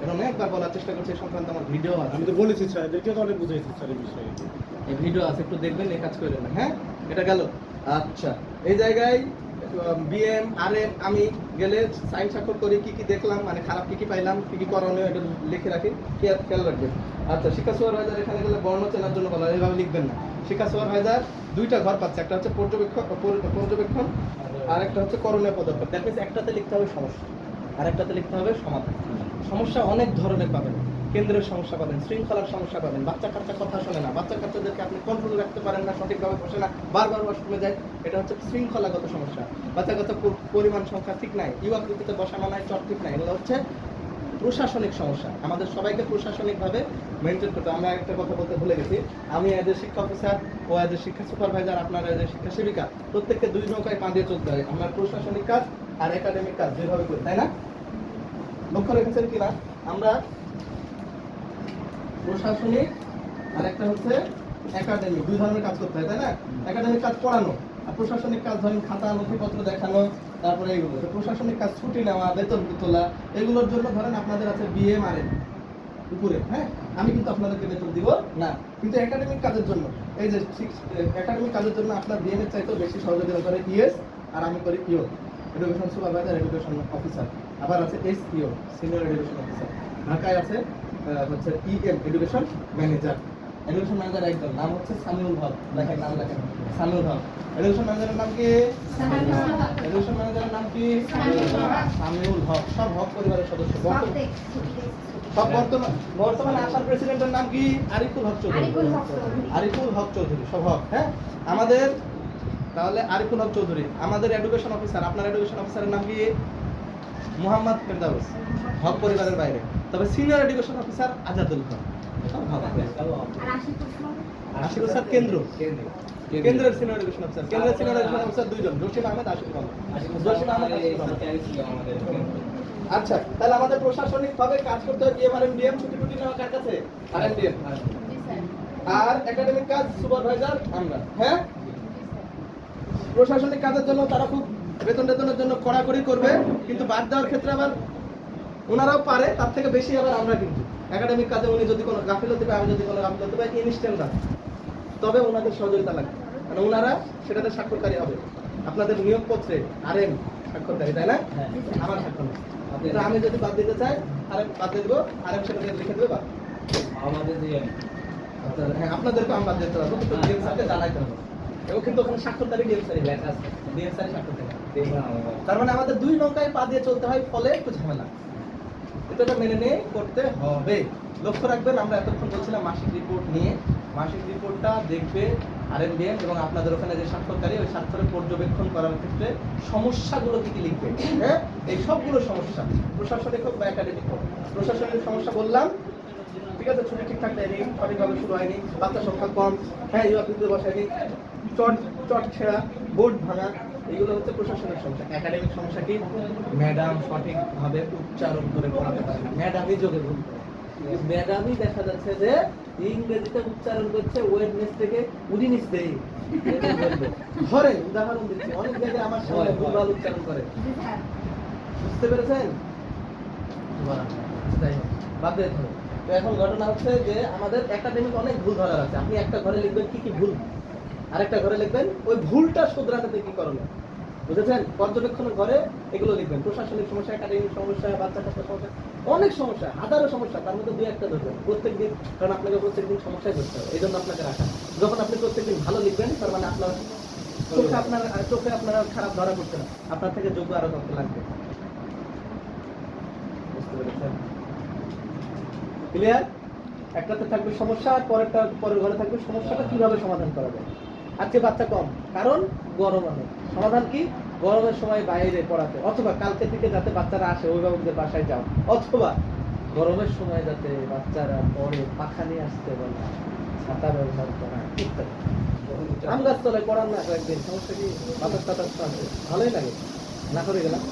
এখন একবার বলার চেষ্টা করছি, এই সংক্রান্ত আমার ভিডিও আছে, আমি তো বলেছি স্যার, এদেরকে তো অনেক বুঝাইছি স্যার এই বিষয়ে। এই ভিডিও আছে, একটু দেখবেন, এই কাজ করেন না। হ্যাঁ, এটা গেল। আচ্ছা, এই জায়গায় বিএম আরএম আমি গেলে সাইন স্বাক্ষর করি, কি কি দেখলাম, মানে খারাপ কি কি পাইলাম, কি কি করণীয়, এটা লিখে রাখি, খেয়াল রাখবেন। আচ্ছা, শিক্ষা সুপারভাইজার এখানে গেলে বর্ণ চেনার জন্য বলা হয়, এইভাবে লিখবেন না। শিক্ষা সুপারভাইজার 2টা ঘর পাচ্ছে, একটা হচ্ছে পর্যবেক্ষণ আর একটা হচ্ছে করণীয় পদক্ষেপ। দ্যাট মিন্স একটাতে লিখতে হবে সমস্যা আর একটাতে লিখতে হবে সমাধান। সমস্যা অনেক ধরনের পাবেন, কেন্দ্রের সমস্যা পাবেন, শৃঙ্খলার সমস্যা পাবেন, বাচ্চা কাচ্চা কথা শোনে না, বাচ্চা কাচ্চাদেরকে আপনি কন্ট্রোল রাখতে পারেন না, সঠিকভাবে বসে না, বারবার ওয়াশরুমে যায়, এটা হচ্ছে শৃঙ্খলাগত সমস্যা। বাচ্চা কাচ্চা পরিমাণ সংখ্যা ঠিক নাই, ইউ আকৃতিতে বসানো নাই, চট ঠিক নাই, এগুলো হচ্ছে প্রশাসনিক সমস্যা। আমাদের সবাইকে প্রশাসনিকভাবে মেনটেন করতে। আমরা একটা কথা বলতে ভুলে গেছি, আমি এজ এ শিক্ষা অফিসার ও এজ এ শিক্ষা সুপারভাইজার, আপনারা এজ এ শিক্ষা সেবিকা, প্রত্যেককে 2 নৌকায় পা দিয়ে চলতে হয়। আমরা প্রশাসনিক কাজ আর একাডেমিক কাজ যেভাবে করি, তাই না? লক্ষ্য রেখেছেন কিনা? আমরা প্রশাসনিক আর একটা হচ্ছে একাডেমিক, 2 ধরনের কাজ করতে হয়, তাই না? একাডেমিক কাজ পড়ানো, আর প্রশাসনিক কাজ ধরেন খাতা নথিপত্র দেখানো, তারপরে এইগুলো। তো প্রশাসনিক কাজ ছুটি নেওয়া, বেতন তোলা, এগুলোর জন্য ধরেন আপনাদের আছে বিএম আর উপরে। হ্যাঁ, আমি কিন্তু আপনাদেরকে বেতন দিব না, কিন্তু একাডেমিক কাজের জন্য, এই যে একাডেমিক কাজের জন্য আপনার বিএম এর চাইতেও বেশি সহযোগিতা করে ইএস, আর আমি করি ইও, এডুকেশন সুপারভাইজার, এডুকেশন অফিসার। আবার আছে এসইও, সিনিয়র এডুকেশন অফিসার। ঢাকায় আছে হচ্ছে EM, education manager. Education manager একজন, নাম হচ্ছে সামিউল হক, লেখেন নাম লেখেন, সামিউল হক। এডুকেশন ম্যানেজারের নাম কি? এডুকেশন ম্যানেজারের নাম কি? সামিউল হক। সব হক পরিবারের সদস্য। সব বর্তমানে আসার প্রেসিডেন্টের নাম কি? আরিফুল হক চৌধুরী। আরিফুল হক চৌধুরী, সব হক। হ্যাঁ, আমাদের তাহলে আরিফুল হক চৌধুরী আমাদের এডুকেশন অফিসার। আপনার এডুকেশন অফিসারের নাম কি? মোহাম্মদ ফেরদাউস, হক পরিবারের বাইরে। তবে সিনিয়র এডুকেশন অফিসার আজাদুল হক, সব হক। আশিকুল স্যার কেন্দ্রের সিনিয়র এডুকেশন অফিসার। কেন্দ্রের সিনিয়র এডুকেশন অফিসার 2 জন, জসিম আহমেদ, আশিকুল আহমেদ। জসিম আহমেদ, আশিকুল আহমেদ। আচ্ছা, তাহলে আমাদের প্রশাসনিক ভাবে কাজ করতে হয় বিএম ছুটি নেওয়া কার কাছে? আরএমডিএম। আর একাডেমিক কাজ সুপারভাইজার আমরা। হ্যাঁ, প্রশাসনিক কাজের জন্য তারা খুব বেতনের জন্য কড়াকড়ি করবে, কিন্তু বাদ দেওয়ার ক্ষেত্রে আবার ওনারাও পারে, তার থেকে বেশি আবার আমরা। কিন্তু একাডেমিক কাজে উনি যদি কোনো গাফিলতি পায়, আমি যদি কোনো গাফিলতি পাই, ইনস্ট্যান্ট না, তবে ওনাদের সহযোগিতা লাগবে, কারণ ওনারা সেটাতে স্বাক্ষরকারী হবে। আপনাদের নিয়োগপত্রে আরএম স্বাক্ষরকারী, তাই না? আমার স্বাক্ষর নেই। আমি যদি বাদ দিতে চাই, আরএম বাদ দিয়ে দেবো, আরএম সেটাতে লিখে দেবে, বাদ। আমাদের যে হ্যাঁ, আপনাদেরকে আমি বাদ দিতে পারবো, কিন্তু ডিএম স্যারকে জানাইতে হবে। এবং কিন্তু ওখানে স্বাক্ষরকারী ডিএম স্যারই লেখা আছে, ডিএম স্যারই স্বাক্ষরকারী। তার মানে আমাদের 2 নৌকায় পা দিয়ে চলতে হয়, ফলে একটু ঝামেলা, এটা মেনে নিয়ে করতে হবে। লক্ষ্য রাখবেন, আমরা এতক্ষণ বলছিলাম মাসিক রিপোর্ট নিয়ে। মাসিক রিপোর্টটা দেখবে আরএমডিএম এবং আপনাদের ওখানে যে স্বাক্ষরকারী, ওই স্বাক্ষরের পর্যবেক্ষণ করার ক্ষেত্রে সমস্যাগুলো কি কি লিখবে। হ্যাঁ, এই সবগুলো সমস্যা, প্রশাসনিক হোক বা একাডেমিক হোক। প্রশাসনিক সমস্যা বললাম, ঠিক আছে, ছুটি ঠিকঠাক দেয়নি, সঠিকভাবে শুরু হয়নি, বাচ্চার সংখ্যা কম, হ্যাঁ ইউআরপিতে বসায়নি, চট ছেঁড়া, বোর্ড ভাঙা, এগুলো হচ্ছে প্রশাসনিক সমস্যা। একাডেমিক সমস্যা কি? ম্যাডাম সঠিকভাবে উচ্চারণ করে পড়াতে পারে না, ম্যাডামই যোগে ভুল করে। ম্যাডামই দেখা যাচ্ছে যে ইংরেজিতে উচ্চারণ করছে ওয়েডনেসডে উইডনেসডে। ধরেন উদাহরণ দিচ্ছি, অনেক জায়গায় আমার সামনে ভুলভাল উচ্চারণ করে, জি স্যার। বুঝতে পেরেছেন? যাই হোক, বাদ দিয়ে ধরো। তো এখন ঘটনা হচ্ছে যে আমাদের একাডেমিক অনেক ভুল ধরার আছে। আপনি একটা ঘরে লিখবেন কি কি ভুল, আরেকটা ঘরে লিখবেন ওই ভুলটা শুধরাতে কি করণীয়, বুঝেছেন? পর্যবেক্ষণের ঘরে এগুলো লিখবেন, প্রশাসনিক সমস্যা, একাডেমিক সমস্যা, বাচ্চা কাচ্চার সমস্যা, অনেক সমস্যা, হাজারো সমস্যা, তার মধ্যে দুই একটা ধরবেন প্রত্যেকদিন, কারণ আপনাকে প্রত্যেকদিন সমস্যায় ধরতে হবে, এই জন্য আপনাকে রাখা। যখন আপনি প্রত্যেকদিন ভালো লিখবেন, তার মানে আপনার চোখে আপনার খারাপ ধরা পড়ছে না, আপনার থেকে যোগ্য আরো তথ্য লাগবে। বুঝতে পেরেছেন? ক্লিয়ার? একটাতে থাকবে সমস্যা, আর পরের ঘরে থাকবে সমস্যাটা কিভাবে সমাধান করা যায়। আজকে বাচ্চা কম, কারণ গরম অনেক। সমাধান কি? গরমের সময় বাইরে পড়াতে, অথবা কালকে থেকে যাতে বাচ্চারা আসে অভিভাবকদের বাসায় যাও, অথবা গরমের সময় যাতে বাচ্চারা পড়ে পাখা নিয়ে আসতে বলে, ছাতা ব্যবহার করা ইত্যাদি। আম গাছ তলায় পড়ান না কয়েকদিন, সমস্যা কি? বাতাস টাতাস আছে, ভালোই লাগে। না করে গেলাম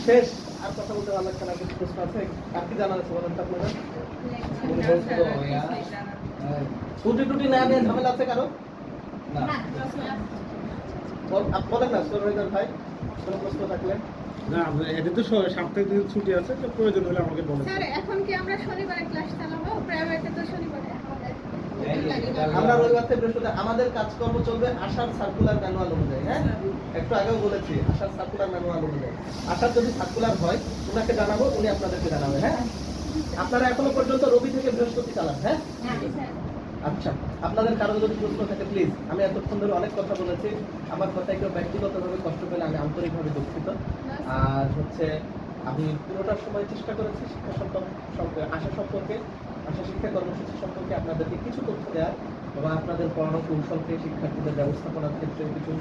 শেষ। আর কথা বলতে ভালো লাগছে না, কিছু প্রশ্ন আছে? আর কি জানার আছে বলেন তো আপনাদের? ছুটি টুটি না নিয়ে ঝামেলা আছে কারো? না। বলেন না সুপারভাইজার ভাই, কোনো প্রশ্ন থাকলে। না, এদের তো সাপ্তাহিক দিন ছুটি আছে, তো প্রয়োজন হলে আমাকে বলেন। স্যার এখন কি আমরা শনিবারে ক্লাস চালাবো? প্রাইভেটে তো শনিবারে আমরা রবিবার থেকে বৃহস্পতিবার আমাদের কাজকর্ম চলবে আশার সার্কুলার ম্যানুয়াল অনুযায়ী। হ্যাঁ, একটু আগেও বলেছি আশার সার্কুলার ম্যানুয়াল অনুযায়ী। আশার যদি সার্কুলার হয় ওনাকে জানাবো, উনি আপনাদেরকে জানাবে। হ্যাঁ, আপনারা এখনো পর্যন্ত রবি থেকে বৃহস্পতি চালান। হ্যাঁ, আচ্ছা, আপনাদের কারো যদি প্রশ্ন থাকে প্লিজ। আমি এতক্ষণ ধরে অনেক কথা বলেছি, আমার কথায় কেউ ব্যক্তিগতভাবে কষ্ট পেলে আমি আন্তরিকভাবে দুঃখিত। আর হচ্ছে আমি পুরোটা সময় চেষ্টা করেছি শিক্ষা সম্পর্কে, আশা সম্পর্কে, আশা শিক্ষা কর্মসূচি সম্পর্কে আপনাদেরকে কিছু তথ্য দেওয়ার, এবং আপনাদের পড়ানো কৌশলকে শিক্ষার্থীদের ব্যবস্থাপনার ক্ষেত্রে কিছু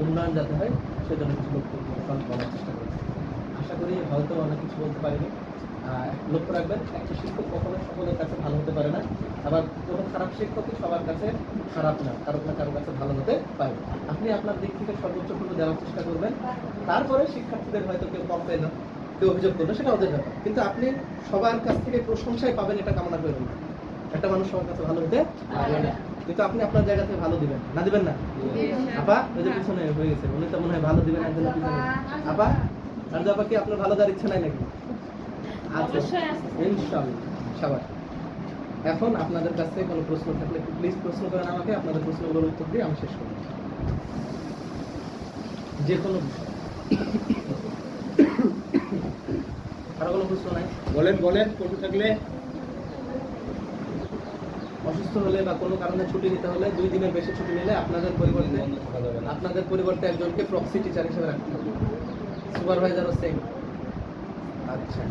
উন্নয়ন যাতে হয় সেজন্য কিছু কৌশল বলার চেষ্টা করেছি। আশা করি হয়তো অনেক কিছু বলতে পারিনি। লক্ষ্য রাখবেন, একটা শিক্ষক কখনো সকলের কাছে ভালো হতে পারে না, আবার কোনো খারাপ শিক্ষকই সবার কাছে খারাপ না, কারো না কারো কাছে ভালো হতে পারে। আপনি আপনার দিক থেকে সর্বোচ্চটুকু দেওয়ার চেষ্টা করবেন, তারপরে শিক্ষার্থীদের হয়তো কেউ কম পেল, কেউ অভিযোগ করলো, সেটা ওদের ব্যাপার, কিন্তু আপনি সবার কাছ থেকে প্রশংসাই পাবেন এটা কামনা করবেন না। একটা মানুষ সবার কাছে ভালো হতে পারে না, কিন্তু আপনি আপনার জায়গা থেকে ভালো দিবেন, না দিবেন না? আপা ওই যে পিছনে হয়ে গেছে, উনি তো মনে হয় ভালো দিবেন একজনের পিছনে। আপা আর আপা কি আপনার ভালো দেওয়ার ইচ্ছা নাই নাকি? আচ্ছা, ইনশাআল্লাহ। সবাই এখন আপনাদের কাছ থেকে কোনো প্রশ্ন থাকলে প্লিজ প্রশ্ন করেন আমাকে, আপনাদের প্রশ্নগুলোর উত্তর দিয়ে আমি শেষ করব। যে কোনো বিষয়। আর কোনো প্রশ্ন নাই? বলেন প্রশ্ন থাকলে। অসুস্থ হলে বা কোনো কারণে ছুটি নিতে হলে 2 দিনের বেশি ছুটি নিলে আপনাদের পরিবর্তে একজনকে প্রক্সি টিচার হিসেবে রাখতে হবে, সুপারভাইজারও সেম। আচ্ছা,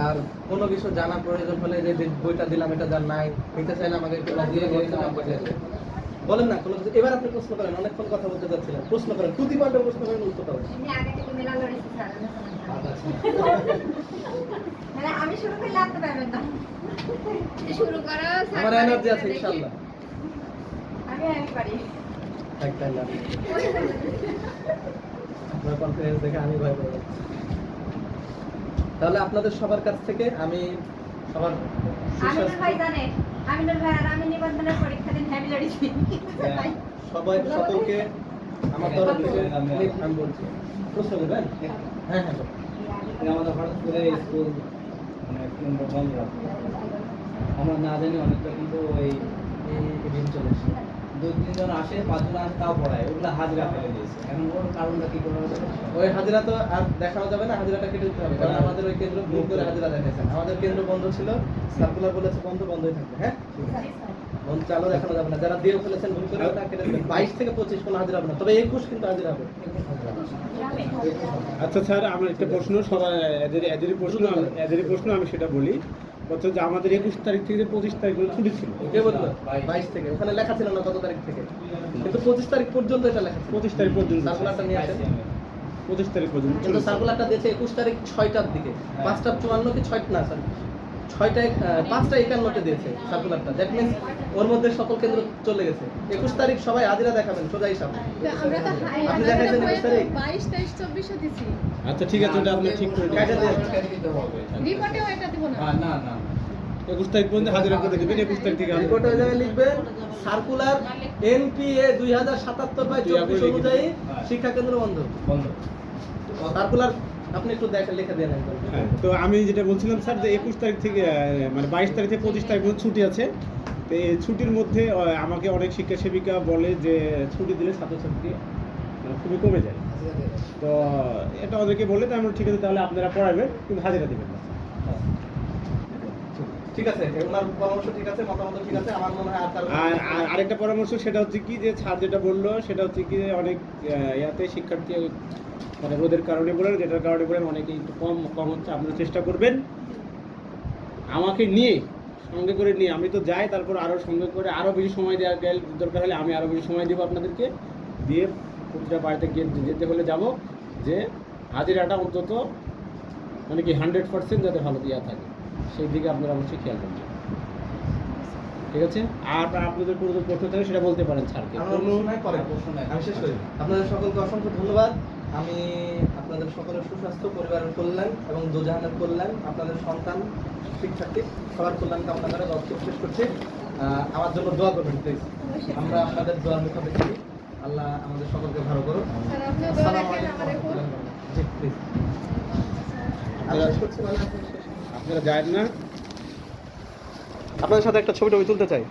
আর কোনো বিষয় জানার প্রয়োজন হলে যে বইটা দিলাম এটা যার নাই, নিতে চাইলে আমাকে একটু দিয়ে বলেন না কোনো কিছু। এবার আপনি প্রশ্ন করেন, অনেকক্ষণ কথা বলতে যাচ্ছিলেন, প্রশ্ন করেন, প্রতিবার প্রশ্ন করেন, উত্তর পাবেন। এমনি আগে থেকে মেলা লড়েছি স্যার, মানে আমি শুরু করলে আপনি পারবেন না। শুরু করো। আমার এনার্জি আছে ইনশাআল্লাহ। আমি পারি। একদম আপনার কনফিডেন্স দেখে আমি ভয় পেয়ে যাচ্ছি। তাহলে আপনাদের সবার কাছ থেকে আমি সবার আমিনুল ভাই জানে, আমিনুল ভাই আর আমি নিবন্ধনের পরীক্ষা দিন হ্যাভি লড়েছি। সবাই সকলকে আমার তরফ থেকে আমি বলছি, প্রশ্ন করবেন? হ্যাঁ হ্যাঁ আমাদের হঠাৎ করে স্কুল মানে কেন্দ্র বন্ধ রাখলো, আমরা না জানি অনেকটা, কিন্তু ওই দিন চলে এসেছে। 2-3 জন আসে, 5 জন আসে, তাও পড়ায়, ওগুলো হাজিরা ফেলে দিয়েছে। এখন ওর কারণটা কি করে হবে? ওই হাজিরা তো আর দেখানো যাবে না, হাজিরাটা কেটে দিতে হবে, কারণ আমাদের ওই কেন্দ্র ভুল করে হাজিরা দেখাইছে। আমাদের কেন্দ্র বন্ধ ছিল, সার্কুলার বলেছে বন্ধই থাকবে। হ্যাঁ, বন্ধ চালু দেখানো যাবে না, যারা দিয়ে ফেলেছেন ভুল করে ওটা কেটে দেবেন। 22 থেকে 25 কোনো হাজিরা হবে না, তবে 21 কিন্তু হাজিরা হবে। আচ্ছা স্যার, আমার একটা প্রশ্ন, সবাই এদেরই প্রশ্ন আমি সেটা বলি। বলছে যে আমাদের 21 তারিখ থেকে 25 তারিখ পর্যন্ত ছুটি ছিল। কে বললো? 22 থেকে, ওখানে লেখা ছিল না কত তারিখ থেকে, কিন্তু 25 তারিখ পর্যন্ত এটা লেখা ছিল। 25 তারিখ পর্যন্ত সার্কুলারটা নিয়ে আসেন। 25 তারিখ পর্যন্ত কিন্তু সার্কুলারটা দিয়েছে 21 তারিখ 6টার দিকে, 5টা 54 কি 6 না স্যার 5টা 51 দিয়েছে সার্কুলারটা। দ্যাট মিন্স ওর মধ্যে সকল কেন্দ্র চলে গেছে। 21 তারিখ সবাই হাজিরা দেখাবেন, সোজা হিসাব। আমরা তো আপনি দেখাইছেন 21 তারিখ? 22, 23, 24 দিছি। আচ্ছা ঠিক আছে, ওটা আপনি ঠিক করে কাইটা দিন। দিয়ে রিপোর্টেও এটা দিব না। না না 21 তারিখ পর্যন্ত হাজিরা করে দেবেন, 21 তারিখ থেকে রিপোর্টে ওই জায়গায় লিখবেন সার্কুলার NPA 2077/24 অনুযায়ী শিক্ষা কেন্দ্র বন্ধ। বন্ধ। সার্কুলার আপনি একটু লিখে দেন একবার। হ্যাঁ, তো আমি যেটা বলছিলাম স্যার যে 21 তারিখ থেকে মানে 22 তারিখ থেকে 25 তারিখ পর্যন্ত ছুটি আছে। তো এই ছুটির মধ্যে আমাকে অনেক শিক্ষা সেবিকা বলে যে ছুটি দিলে ছাত্রছাত্রী খুবই কমে যায়। তো এটা ওদেরকে বলে তো আমরা ঠিক আছে তাহলে আপনারা পড়াবেন কিন্তু হাজিরা দেবেন না। ঠিক আছে, ওনার পরামর্শ ঠিক আছে, মতামত ঠিক আছে। আমার মনে হয় আর আরেকটা পরামর্শ সেটা হচ্ছে কি যে স্যার যেটা বললো সেটা হচ্ছে কি যে অনেক ইয়াতে শিক্ষার্থী মানে রোদের কারণে বলেন, যেটার কারণে বলেন অনেকে একটু কম হচ্ছে। আপনারা চেষ্টা করবেন আমাকে নিয়ে, সঙ্গে করে নিয়ে, আমি তো যাই তারপর আরও সঙ্গে করে আরও বেশি সময় দেওয়া গেলে দরকার হলে আমি আরও বেশি সময় দেবো আপনাদেরকে, দিয়ে প্রতিটা বাড়িতে গিয়ে যেতে হলে যাব, যে হাজিরাটা অন্তত মানে কি 100% যাতে ভালো দেওয়া থাকে সেই দিকে আপনারা অবশ্যই খেয়াল করবেন। ঠিক আছে? আর আপনাদের কোনো প্রশ্ন থাকে সেটা বলতে পারেন স্যারকে। আমি শেষ করি। আপনাদের সকলকে অসংখ্য ধন্যবাদ। আমি আপনাদের সকলের সুস্বাস্থ্য, পরিবারের কল্যাণ এবং দুজাহানের কল্যাণ, আপনাদের সন্তান, শিক্ষার্থী সবার কল্যাণ কামনা করে বক্তব্য শেষ করছি। আমার জন্য দোয়া করবেন প্লিজ। আমরা আপনাদের দোয়ার মুখাপেক্ষি। আল্লাহ আমাদের সকলকে ভালো করুন। স্যার আপনিও দোয়া রাখেন আমাদের উপর। জি প্লিজ। আমি শেষ করছি, মানে আপনি শেষ করুন। আপনারা যায় না। আপনাদের সাথে একটা ছবি তুলতে চাই।